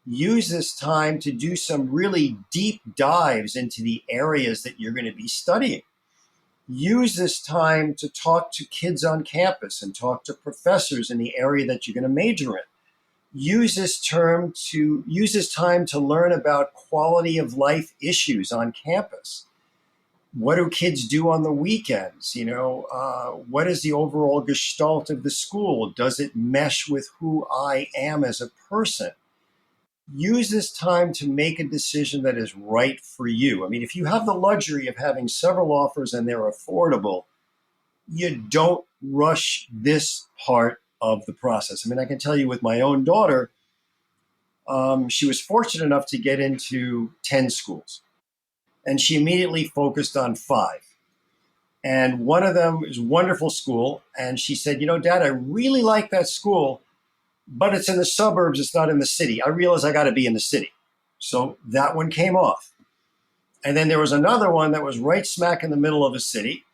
Use this time to do some really deep dives into the areas that you're going to be studying. Use this time to talk to kids on campus and talk to professors in the area that you're going to major in. Use this time to learn about quality of life issues on campus. What do kids do on the weekends? What is the overall gestalt of the school? Does it mesh with who I am as a person? Use this time to make a decision that is right for you. I mean, if you have the luxury of having several offers and they're affordable, you don't rush this part of the process. I mean, I can tell you with my own daughter, she was fortunate enough to get into 10 schools, and she immediately focused on 5. And one of them is a wonderful school. And she said, Dad, I really like that school, but it's in the suburbs. It's not in the city. I realize I got to be in the city. So that one came off. And then there was another one that was right smack in the middle of a city.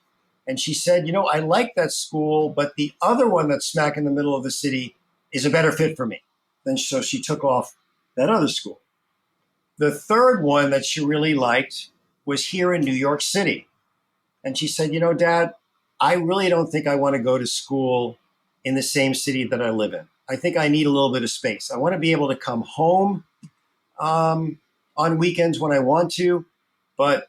And she said, I like that school, but the other one that's smack in the middle of the city is a better fit for me. So she took off that other school. The third one that she really liked was here in New York City. And she said, Dad, I really don't think I want to go to school in the same city that I live in. I think I need a little bit of space. I want to be able to come home on weekends when I want to, but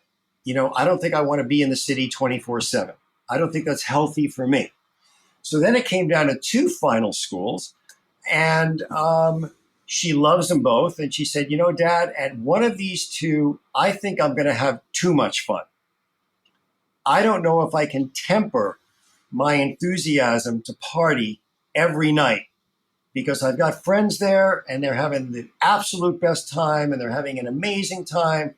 I don't think I want to be in the city 24/7. I don't think that's healthy for me. So then it came down to 2 final schools, and she loves them both. And she said, Dad, at one of these 2, I think I'm going to have too much fun. I don't know if I can temper my enthusiasm to party every night, because I've got friends there and they're having the absolute best time and they're having an amazing time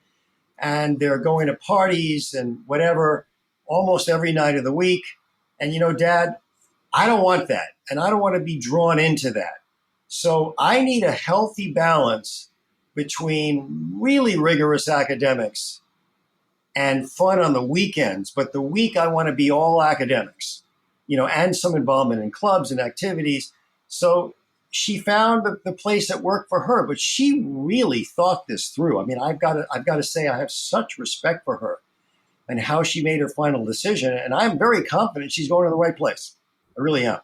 and they're going to parties and whatever almost every night of the week. And, Dad, I don't want that. And I don't want to be drawn into that. So I need a healthy balance between really rigorous academics and fun on the weekends. But the week I want to be all academics, and some involvement in clubs and activities. So she found the place that worked for her, but she really thought this through. I mean, I've got to say, I have such respect for her and how she made her final decision. And I'm very confident she's going to the right place. I really am.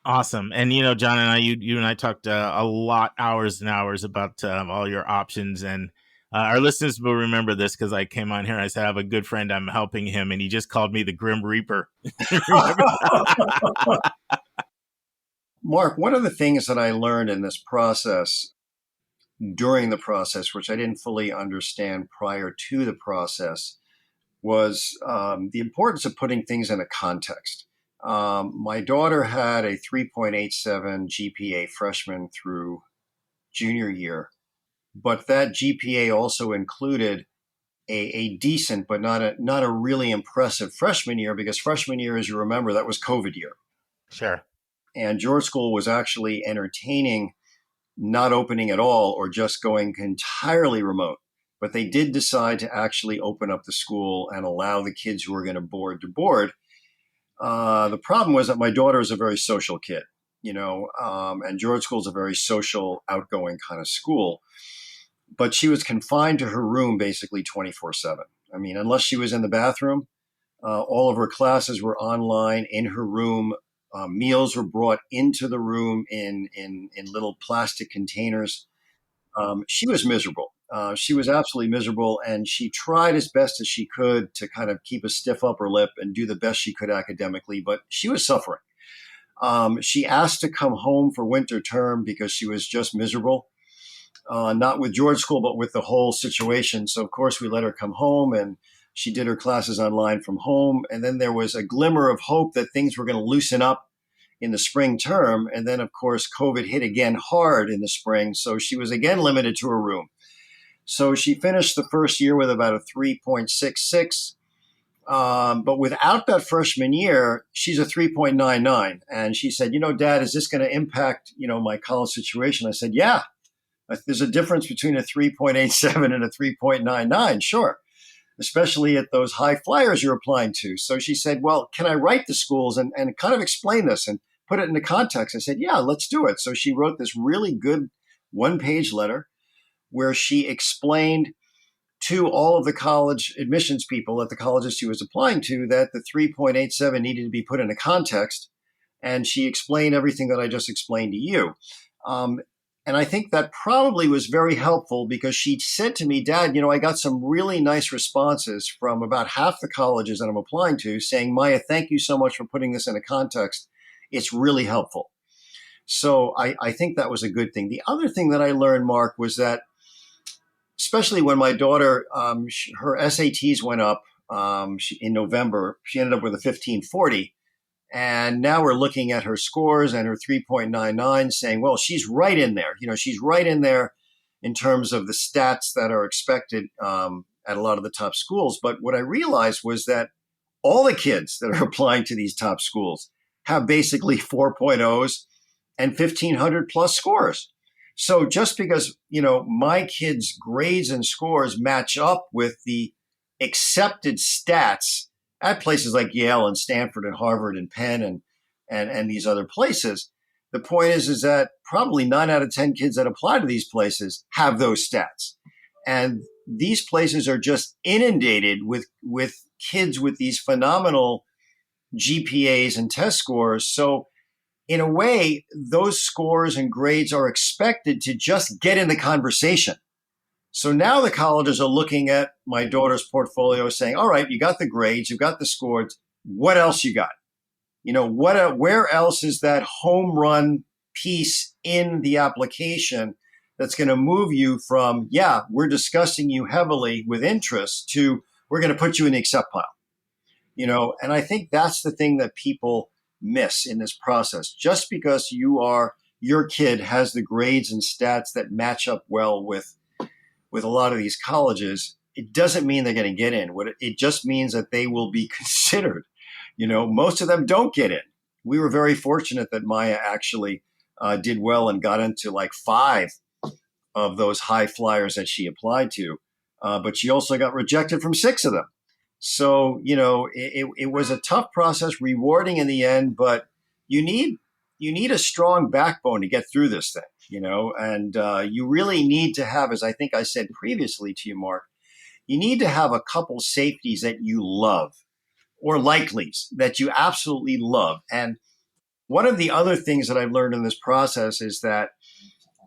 Awesome. And, John and I, you and I talked a lot, hours and hours about all your options. And our listeners will remember this because I came on here. I said, I have a good friend. I'm helping him. And he just called me the Grim Reaper. Remember that? Mark, one of the things that I learned in this process, during the process, which I didn't fully understand prior to the process, was the importance of putting things in a context. My daughter had a 3.87 GPA freshman through junior year, but that GPA also included a decent but not a really impressive freshman year, because freshman year, as you remember, that was COVID year. Sure. And George School was actually entertaining not opening at all or just going entirely remote. But they did decide to actually open up the school and allow the kids who were going to board to board. The problem was that my daughter is a very social kid, and George School is a very social, outgoing kind of school. But she was confined to her room basically 24/7. I mean, unless she was in the bathroom, all of her classes were online in her room. Meals were brought into the room in little plastic containers. She was miserable. She was absolutely miserable, and she tried as best as she could to kind of keep a stiff upper lip and do the best she could academically, but she was suffering. She asked to come home for winter term because she was just miserable, not with George School, but with the whole situation. So, of course, we let her come home, and she did her classes online from home. And then there was a glimmer of hope that things were going to loosen up in the spring term. And then, of course, COVID hit again hard in the spring. So she was again limited to her room. So she finished the first year with about a 3.66. But without that freshman year, she's a 3.99. And she said, Dad, is this going to impact, my college situation? I said, yeah, there's a difference between a 3.87 and a 3.99. Sure. Especially at those high flyers you're applying to. So she said, well, can I write the schools and kind of explain this and put it into context? I said, yeah, let's do it. So she wrote this really good one-page letter where she explained to all of the college admissions people at the colleges she was applying to that the 3.87 needed to be put into context. And she explained everything that I just explained to you. And I think that probably was very helpful because she said to me, Dad, I got some really nice responses from about half the colleges that I'm applying to saying, Maya, thank you so much for putting this into context. It's really helpful. So I think that was a good thing. The other thing that I learned, Mark, was that especially when my daughter, her SATs went up in November, she ended up with a 1540. And now we're looking at her scores and her 3.99 saying, well, she's right in there. She's right in there in terms of the stats that are expected at a lot of the top schools. But what I realized was that all the kids that are applying to these top schools have basically 4.0s and 1,500 plus scores. So just because, my kids' grades and scores match up with the accepted stats at places like Yale and Stanford and Harvard and Penn and these other places, the point is that probably 9 out of 10 kids that apply to these places have those stats. And these places are just inundated with kids with these phenomenal GPAs and test scores. So in a way, those scores and grades are expected to just get in the conversation. So now the colleges are looking at my daughter's portfolio saying, all right, you got the grades, you got the scores. What else you got? Where else is that home run piece in the application that's going to move you from, yeah, we're discussing you heavily with interest to we're going to put you in the accept pile. And I think that's the thing that people miss in this process. Just because your kid has the grades and stats that match up well with a lot of these colleges, it doesn't mean they're going to get in. It just means that they will be considered. Most of them don't get in. We were very fortunate that Maya actually did well and got into like 5 of those high flyers that she applied to. But she also got rejected from 6 of them. So, it was a tough process, rewarding in the end, but you need you need a strong backbone to get through this thing, and you really need to have, as I think I said previously to you, Mark, you need to have a couple safeties that you love or likelies that you absolutely love. And one of the other things that I've learned in this process is that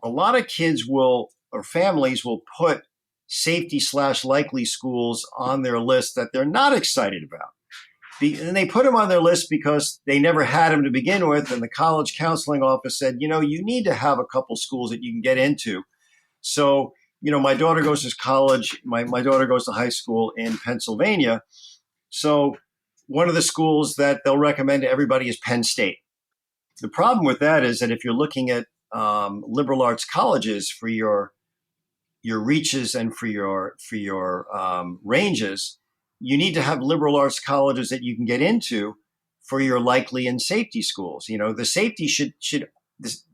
a lot of kids will, or families will put safety / likely schools on their list that they're not excited about. And they put them on their list because they never had them to begin with. And the college counseling office said, you need to have a couple schools that you can get into. So, my daughter goes to college. My daughter goes to high school in Pennsylvania. So one of the schools that they'll recommend to everybody is Penn State. The problem with that is that if you're looking at liberal arts colleges for your reaches and for your ranges, you need to have liberal arts colleges that you can get into for your likely and safety schools. The safety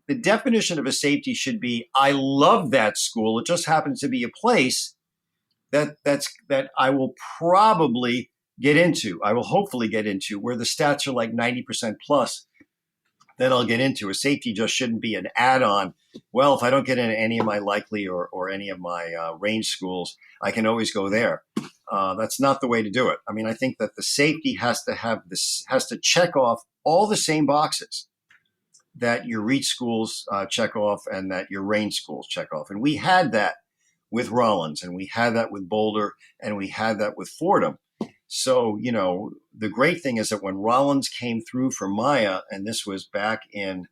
the definition of a safety should be, I love that school. It just happens to be a place that I will probably get into. I will hopefully get into, where the stats are like 90% plus. That I'll get into. A safety just shouldn't be an add-on. Well, if I don't get into any of my likely or any of my range schools, I can always go there. That's not the way to do it. I mean, I think that the safety has to check off all the same boxes that your reach schools check off and that your range schools check off. And we had that with Rollins, and we had that with Boulder, and we had that with Fordham. So, the great thing is that when Rollins came through for Maya, and this was back in,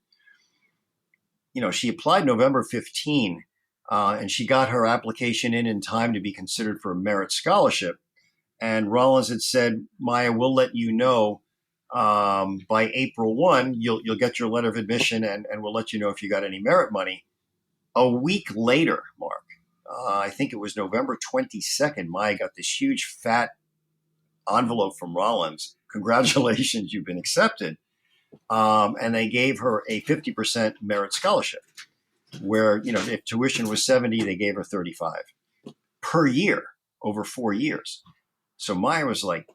she applied November 15, and she got her application in time to be considered for a merit scholarship. And Rollins had said, Maya, we'll let you know by April 1, you'll get your letter of admission, and we'll let you know if you got any merit money. A week later, Mark, I think it was November 22nd, Maya got this huge fat envelope from Rollins. Congratulations, you've been accepted. And they gave her a 50% merit scholarship where, if tuition was 70, they gave her 35 per year over 4 years. So Maya was like,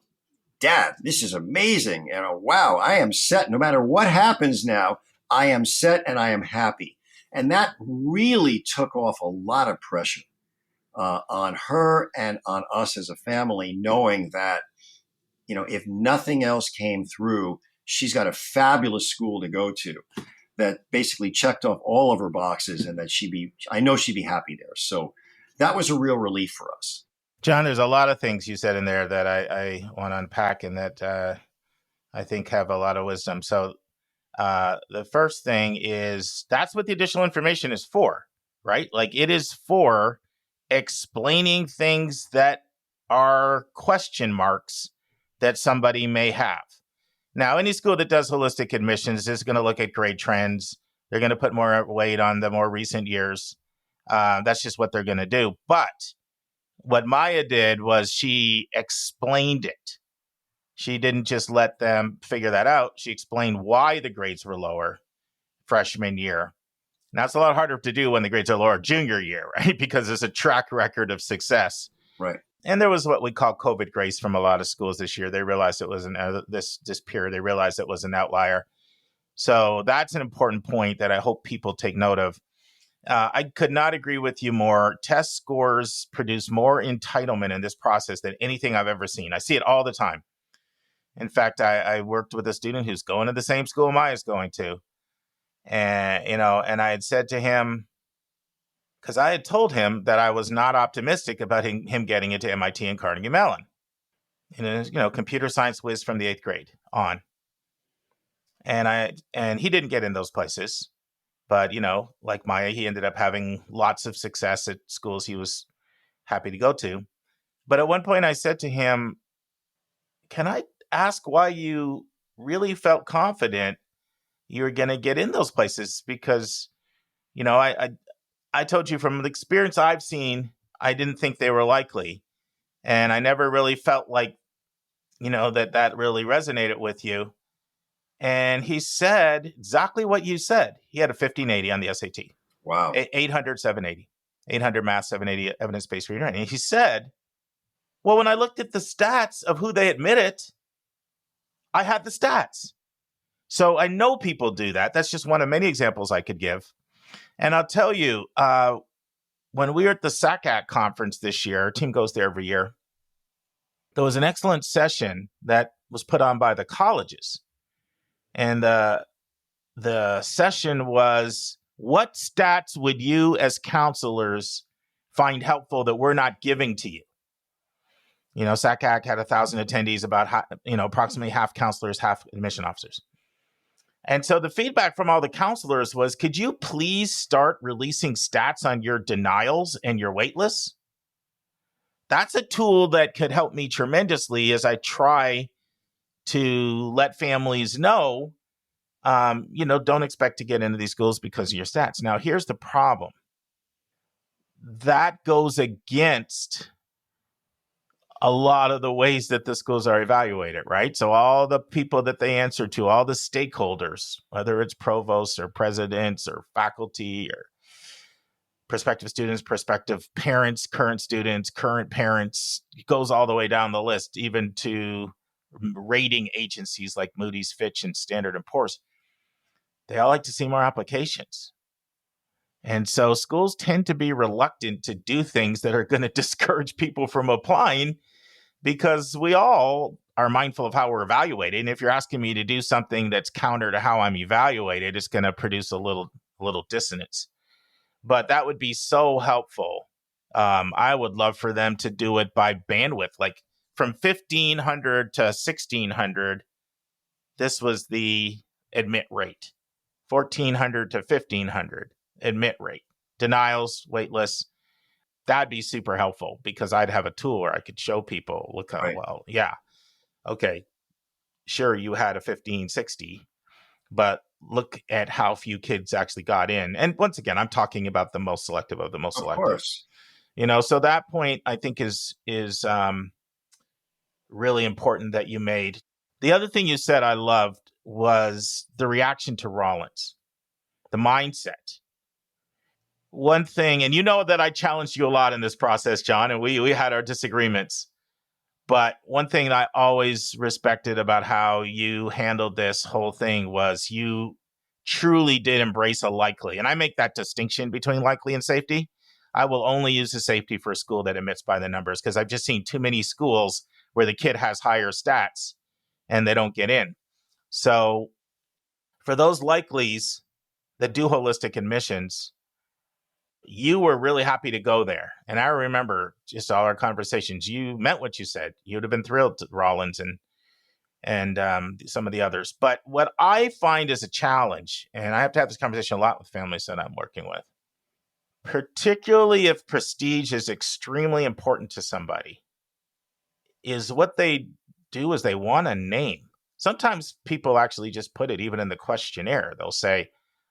Dad, this is amazing. And wow, I am set. No matter what happens now, I am set and I am happy. And that really took off a lot of pressure on her and on us as a family, knowing that, if nothing else came through, she's got a fabulous school to go to that basically checked off all of her boxes, and that I know she'd be happy there. So that was a real relief for us. John, there's a lot of things you said in there that I want to unpack and that I think have a lot of wisdom. So the first thing is, that's what the additional information is for, right? Like, it is for explaining things that are question marks that somebody may have. Now, any school that does holistic admissions is going to look at grade trends. They're going to put more weight on the more recent years. That's just what they're going to do. But what Maya did was she explained it. She didn't just let them figure that out. She explained why the grades were lower freshman year. Now, it's a lot harder to do when the grades are lower junior year, right? Because there's a track record of success. Right. And there was what we call COVID grace from a lot of schools this year. They realized it was this period. They realized it was an outlier. So that's an important point that I hope people take note of. I could not agree with you more. Test scores produce more entitlement in this process than anything I've ever seen. I see it all the time. In fact, I worked with a student who's going to the same school Maya's going to. And I had said to him, because I had told him that I was not optimistic about him getting into MIT and Carnegie Mellon. Computer science whiz from the 8th grade on. And he didn't get in those places. But, like Maya, he ended up having lots of success at schools he was happy to go to. But at one point I said to him, can I ask why you really felt confident you were going to get in those places? Because, I told you from the experience I've seen, I didn't think they were likely. And I never really felt like, that really resonated with you. And he said exactly what you said. He had a 1580 on the SAT. Wow. 800, 780. 800 math, 780 evidence-based reading. And he said, well, when I looked at the stats of who they admitted, I had the stats. So I know people do that. That's just one of many examples I could give. And I'll tell you, when we were at the SACAC conference this year, our team goes there every year, there was an excellent session that was put on by the colleges. And the session was, what stats would you as counselors find helpful that we're not giving to you? You know, SACAC had 1,000 attendees, about, approximately half counselors, half admission officers. And so the feedback from all the counselors was, could you please start releasing stats on your denials and your wait lists? That's a tool that could help me tremendously as I try to let families know, don't expect to get into these schools because of your stats. Now, here's the problem. That goes against a lot of the ways that the schools are evaluated, right? So all the people that they answer to, all the stakeholders, whether it's provosts or presidents or faculty or prospective students, prospective parents, current students, current parents, it goes all the way down the list, even to rating agencies like Moody's, Fitch, and Standard & Poor's. They all like to see more applications. And so schools tend to be reluctant to do things that are going to discourage people from applying, because we all are mindful of how we're evaluated. And if you're asking me to do something that's counter to how I'm evaluated, it's going to produce a little dissonance. But that would be so helpful. I would love for them to do it by bandwidth, like from 1,500 to 1,600. This was the admit rate. 1,400 to 1,500 admit rate. Denials, wait lists. That'd be super helpful, because I'd have a tool where I could show people, look how well, yeah. Okay, sure, you had a 1560, but look at how few kids actually got in. And once again, I'm talking about the most selective of the most selective. Of course. So that point I think is really important that you made. The other thing you said I loved was the reaction to Rollins, the mindset. One thing, and you know that I challenged you a lot in this process, John, and we had our disagreements. But one thing that I always respected about how you handled this whole thing was you truly did embrace a likely. And I make that distinction between likely and safety. I will only use the safety for a school that admits by the numbers, because I've just seen too many schools where the kid has higher stats and they don't get in. So for those likelies that do holistic admissions, you were really happy to go there. And I remember just all our conversations. You meant what you said. You'd have been thrilled to Rollins and some of the others. But what I find is a challenge, and I have to have this conversation a lot with families that I'm working with, particularly if prestige is extremely important to somebody, is what they do is they want a name. Sometimes people actually just put it even in the questionnaire. They'll say,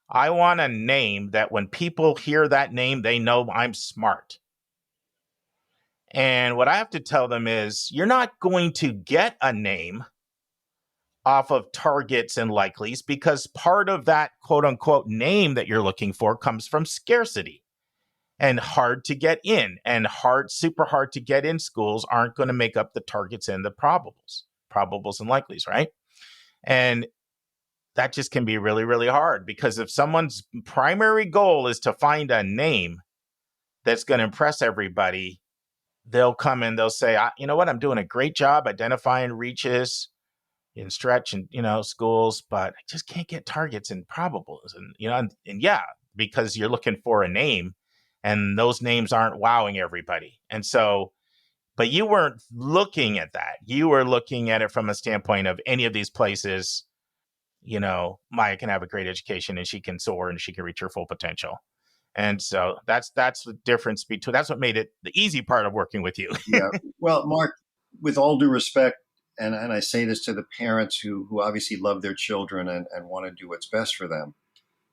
I want a name that when people hear that name, they know I'm smart. And what I have to tell them is, you're not going to get a name off of targets and likelies, because part of that quote unquote name that you're looking for comes from scarcity and hard to get in, and super hard to get in schools aren't going to make up the targets and the probables and likelies, right? And that just can be really, really hard, because if someone's primary goal is to find a name that's going to impress everybody, they'll come and they'll say, you know what, I'm doing a great job identifying reaches in stretch and, schools, but I just can't get targets and probables. And yeah, because you're looking for a name and those names aren't wowing everybody. And so, but you weren't looking at that. You were looking at it from a standpoint of any of these places, Maya can have a great education and she can soar and she can reach her full potential. And so that's the difference between, that's what made it the easy part of working with you. Yeah. Well, Mark, with all due respect, and I say this to the parents who obviously love their children and want to do what's best for them,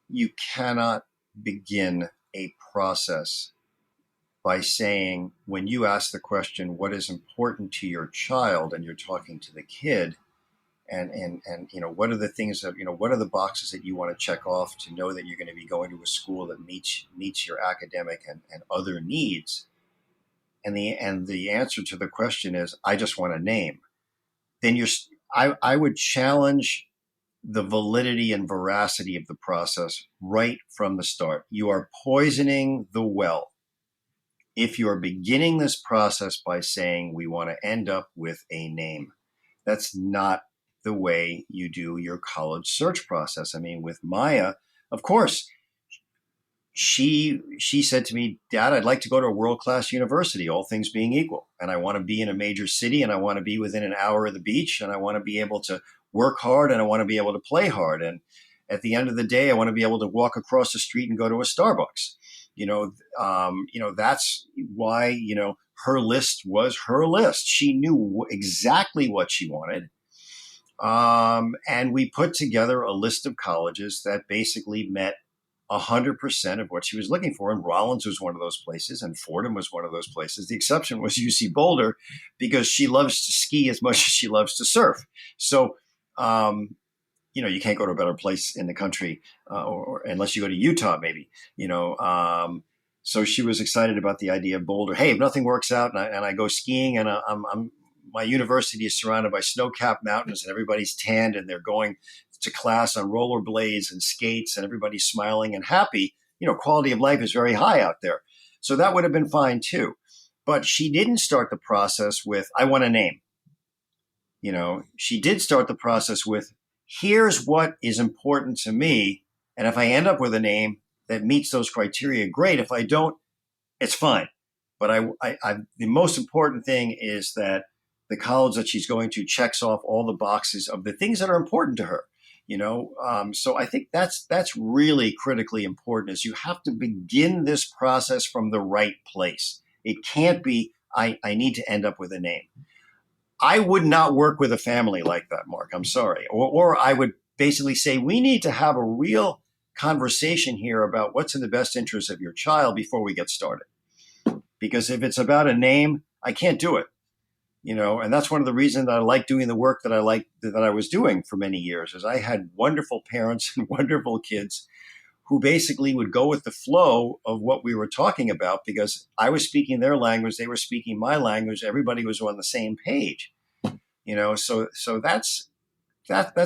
you cannot begin a process by saying, when you ask the question, what is important to your child, and you're talking to the kid, and what are the things that, what are the boxes that you want to check off to know that you're going to be going to a school that meets your academic and other needs, and the answer to the question is, I just want a name. Then I would challenge the validity and veracity of the process right from the start. You are poisoning the well if you are beginning this process by saying we want to end up with a name. That's not the way you do your college search process. I mean, with Maya, of course, she said to me, Dad, I'd like to go to a world-class university, all things being equal. And I want to be in a major city, and I want to be within an hour of the beach, and I want to be able to work hard, and I want to be able to play hard. And at the end of the day, I want to be able to walk across the street and go to a Starbucks. That's why, her list was her list. She knew exactly what she wanted. And we put together a list of colleges that basically met 100% of what she was looking for. And Rollins was one of those places, and Fordham was one of those places. The exception was UC Boulder, because she loves to ski as much as she loves to surf. So, you can't go to a better place in the country, or unless you go to Utah, maybe, so she was excited about the idea of Boulder. Hey, if nothing works out and I go skiing, and my university is surrounded by snow-capped mountains, and everybody's tanned and they're going to class on rollerblades and skates, and everybody's smiling and happy, quality of life is very high out there. So that would have been fine too. But she didn't start the process with, I want a name. She did start the process with, here's what is important to me. And if I end up with a name that meets those criteria, great. If I don't, it's fine. But the most important thing is that the college that she's going to checks off all the boxes of the things that are important to her. So I think that's really critically important, is you have to begin this process from the right place. It can't be, I need to end up with a name. I would not work with a family like that, Mark. I'm sorry. Or I would basically say, we need to have a real conversation here about what's in the best interest of your child before we get started. Because if it's about a name, I can't do it. And that's one of the reasons that I like doing the work that I was doing for many years, is I had wonderful parents and wonderful kids who basically would go with the flow of what we were talking about, because I was speaking their language, they were speaking my language, everybody was on the same page. So that's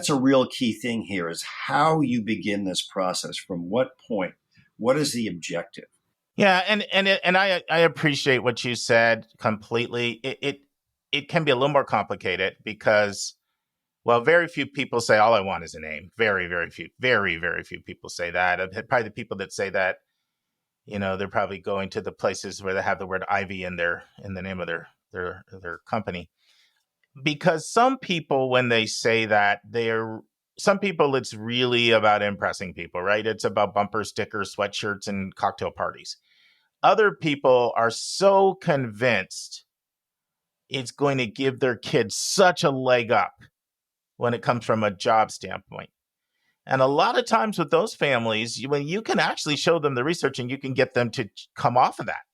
a real key thing here, is how you begin this process. From what point? What is the objective? Yeah, and I appreciate what you said completely. It can be a little more complicated because, well, very few people say all I want is a name. Very, very few. Very, very few people say that. Probably the people that say that, they're probably going to the places where they have the word Ivy in the name of their company. Because some people, when they say that, some people, it's really about impressing people, right? It's about bumper stickers, sweatshirts, and cocktail parties. Other people are so convinced it's going to give their kids such a leg up when it comes from a job standpoint. And a lot of times with those families, when you can actually show them the research and you can get them to come off of that.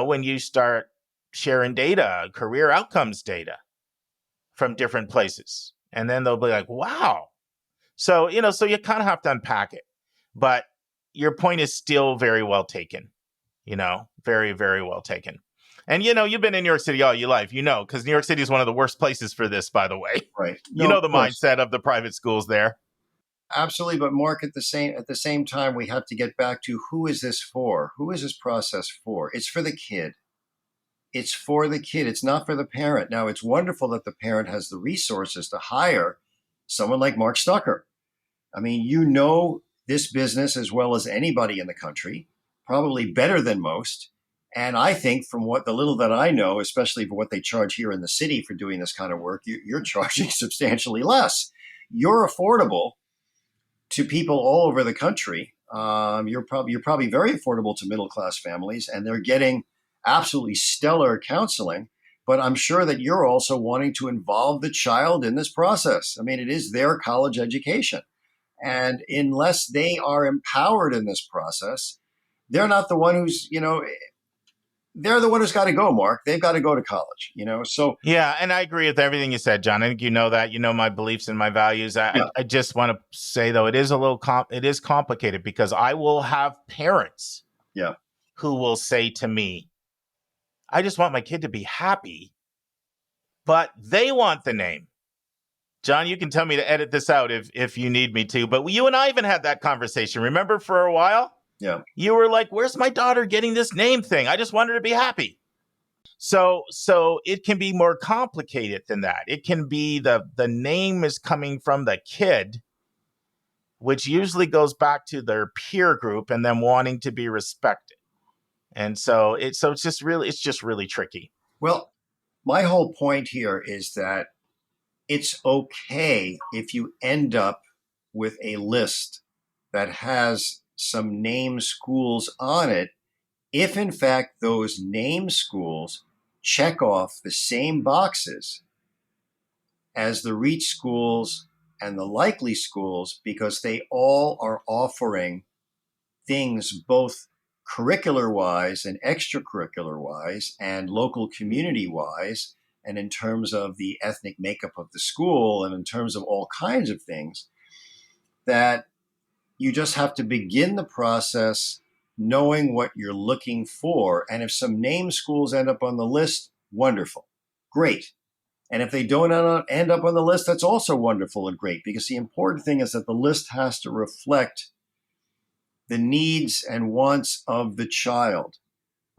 When you start sharing data, career outcomes data from different places. And then they'll be like, wow. So, so you kind of have to unpack it. But your point is still very well taken, very, very well taken. And, you've been in New York City all your life, because New York City is one of the worst places for this, by the way. Right. The mindset of the private schools there. Absolutely. But Mark, at the same time, we have to get back to, who is this for? Who is this process for? It's for the kid. It's for the kid. It's not for the parent. Now, it's wonderful that the parent has the resources to hire someone like Mark Stucker. I mean, this business as well as anybody in the country, probably better than most. And I think from the little that I know, especially for what they charge here in the city for doing this kind of work, you're charging substantially less. You're affordable to people all over the country. You're probably very affordable to middle-class families, and they're getting absolutely stellar counseling. But I'm sure that you're also wanting to involve the child in this process. I mean, it is their college education. And unless they are empowered in this process, they're not the one who's, they're the one who's got to go, Mark. They've got to go to college, so. Yeah, and I agree with everything you said, John. I think that, my beliefs and my values. I just want to say, though, it is it is complicated, because I will have parents who will say to me, I just want my kid to be happy, but they want the name. John, you can tell me to edit this out if you need me to. But you and I even had that conversation. Remember for a while? Yeah. You were like, where's my daughter getting this name thing? I just want her to be happy. So it can be more complicated than that. It can be the name is coming from the kid, which usually goes back to their peer group and them wanting to be respected. And so it's just really tricky. Well, my whole point here is that it's okay if you end up with a list that has some name schools on it, if in fact those name schools check off the same boxes as the reach schools and the likely schools, because they all are offering things both curricular wise and extracurricular wise and local community wise, and in terms of the ethnic makeup of the school and in terms of all kinds of things, that you just have to begin the process knowing what you're looking for. And if some name schools end up on the list, wonderful, great. And if they don't end up on the list, that's also wonderful and great, because the important thing is that the list has to reflect the needs and wants of the child.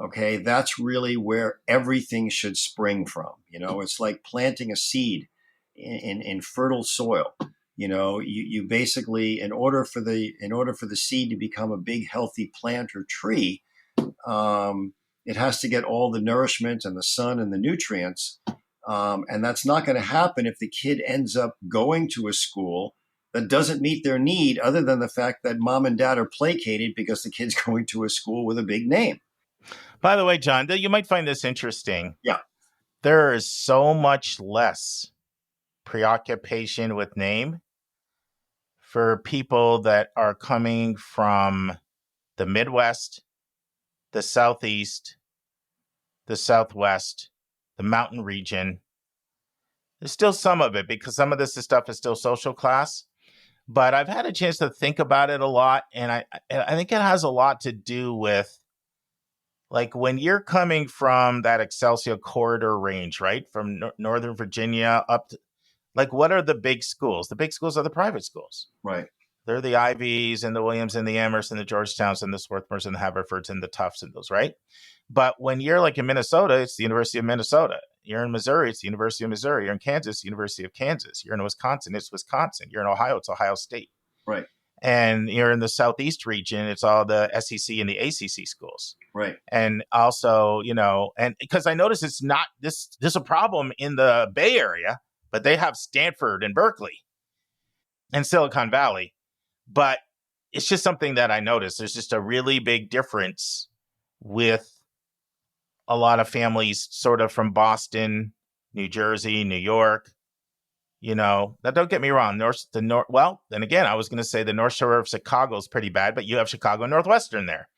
Okay, that's really where everything should spring from. It's like planting a seed in fertile soil. You basically, in order for the seed to become a big healthy plant or tree, it has to get all the nourishment and the sun and the nutrients. And that's not going to happen if the kid ends up going to a school that doesn't meet their need, other than the fact that mom and dad are placated because the kid's going to a school with a big name. By the way, John, you might find this interesting. Yeah. There is so much less preoccupation with name for people that are coming from the Midwest, the Southeast, the Southwest, the mountain region. There's still some of it, because some of this stuff is still social class. But I've had a chance to think about it a lot, and I think it has a lot to do with, like, when you're coming from that Excelsior corridor range, right, from Northern Virginia up to, like, what are the big schools? The big schools are the private schools. Right. They're the Ivies and the Williams and the Amherst and the Georgetowns and the Swarthmores and the Haverfords and the Tufts and those, right? But when you're like in Minnesota, it's the University of Minnesota. You're in Missouri, it's the University of Missouri. You're in Kansas, University of Kansas. You're in Wisconsin, it's Wisconsin. You're in Ohio, it's Ohio State. Right. And you're in the Southeast region, it's all the SEC and the ACC schools. Right. And also, and because I notice it's not there's a problem in the Bay Area, but they have Stanford and Berkeley and Silicon Valley. But it's just something that I noticed. There's just a really big difference with a lot of families sort of from Boston, New Jersey, New York. Now don't get me wrong. Then again, I was going to say the North Shore of Chicago is pretty bad, but you have Chicago Northwestern there.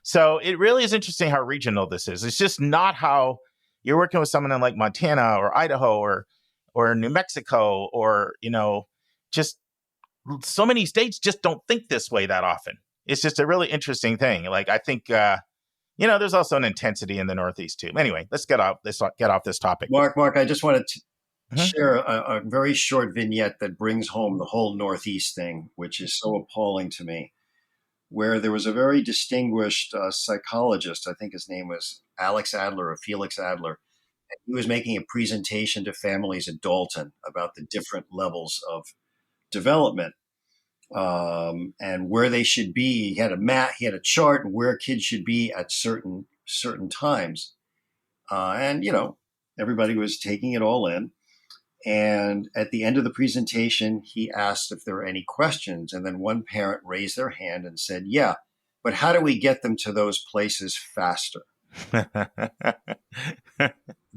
So it really is interesting how regional this is. It's just not how you're working with someone in like Montana or Idaho or New Mexico or, just so many states just don't think this way that often. It's just a really interesting thing. Like, I think, there's also an intensity in the Northeast too. Anyway, let's get off this topic. Mark, I just wanted to share a very short vignette that brings home the whole Northeast thing, which is so appalling to me, where there was a very distinguished psychologist, I think his name was Alex Adler or Felix Adler. And he was making a presentation to families at Dalton about the different levels of development and where they should be. He had a map, he had a chart and where kids should be at certain times. And everybody was taking it all in. And at the end of the presentation, he asked if there were any questions. And then one parent raised their hand and said, yeah, but how do we get them to those places faster?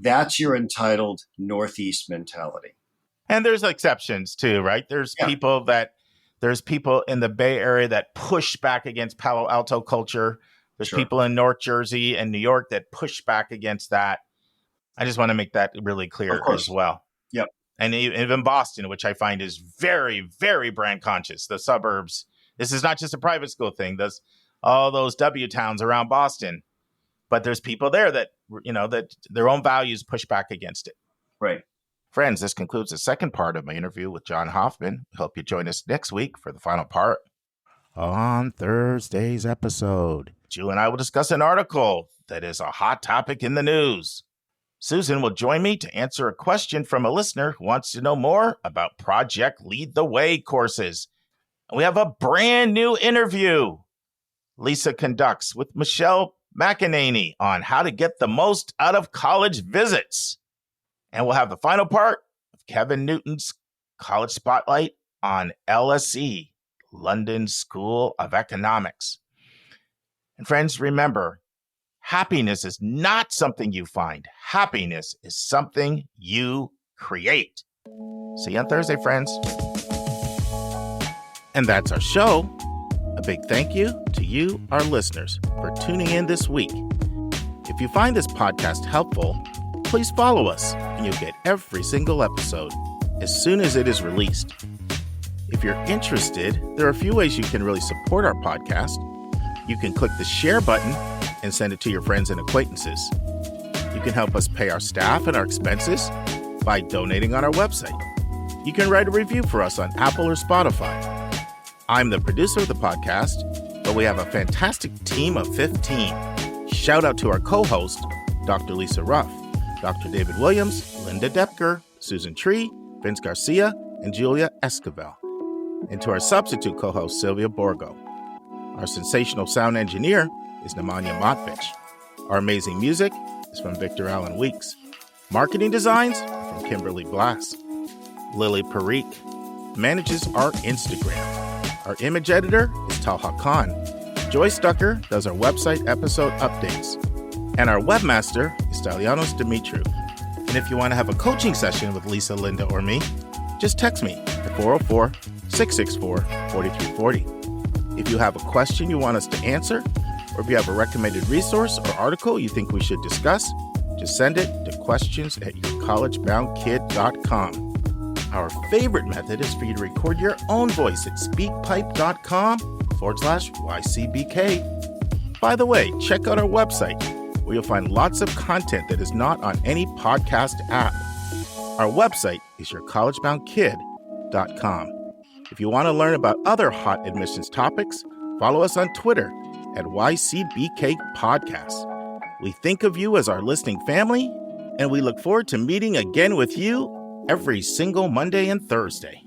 That's your entitled Northeast mentality. And there's exceptions too, right? There's people in the Bay Area that push back against Palo Alto culture. There's people in North Jersey and New York that push back against that. I just want to make that really clear as well. Yep. And even Boston, which I find is very, very brand conscious. The suburbs. This is not just a private school thing. There's all those W towns around Boston. But there's people there that, that their own values push back against it. Right. Friends, this concludes the second part of my interview with John Hoffman. We hope you join us next week for the final part. On Thursday's episode, Ju and I will discuss an article that is a hot topic in the news. Susan will join me to answer a question from a listener who wants to know more about Project Lead the Way courses. And we have a brand new interview. Lisa conducts with Michele McEnany on how to get the most out of college visits. And we'll have the final part of Kevin Newton's College Spotlight on LSE, London School of Economics. And friends, remember, happiness is not something you find. Happiness is something you create. See you on Thursday, friends. And that's our show. A big thank you to you, our listeners, for tuning in this week. If you find this podcast helpful, please follow us and you'll get every single episode as soon as it is released. If you're interested, there are a few ways you can really support our podcast. You can click the share button and send it to your friends and acquaintances. You can help us pay our staff and our expenses by donating on our website. You can write a review for us on Apple or Spotify. I'm the producer of the podcast, but we have a fantastic team of 15. Shout out to our co-host, Dr. Lisa Ruff, Dr. David Williams, Linda Depker, Susan Tree, Vince Garcia, and Julia Esquivel. And to our substitute co-host, Sylvia Borgo. Our sensational sound engineer is Nemanja Motvich. Our amazing music is from Victor Allen Weeks. Marketing designs are from Kimberly Glass. Lily Parikh manages our Instagram. Our image editor is Talha Khan. Joy Stucker does our website episode updates. And our webmaster is Stylianos Dimitriou. And if you want to have a coaching session with Lisa, Linda, or me, just text me at 404-664-4340. If you have a question you want us to answer, or if you have a recommended resource or article you think we should discuss, just send it to questions@yourcollegeboundkid.com. Our favorite method is for you to record your own voice at speakpipe.com/YCBK. By the way, check out our website, where you'll find lots of content that is not on any podcast app. Our website is yourcollegeboundkid.com. If you want to learn about other hot admissions topics, follow us on Twitter at YCBK Podcasts. We think of you as our listening family, and we look forward to meeting again with you every single Monday and Thursday.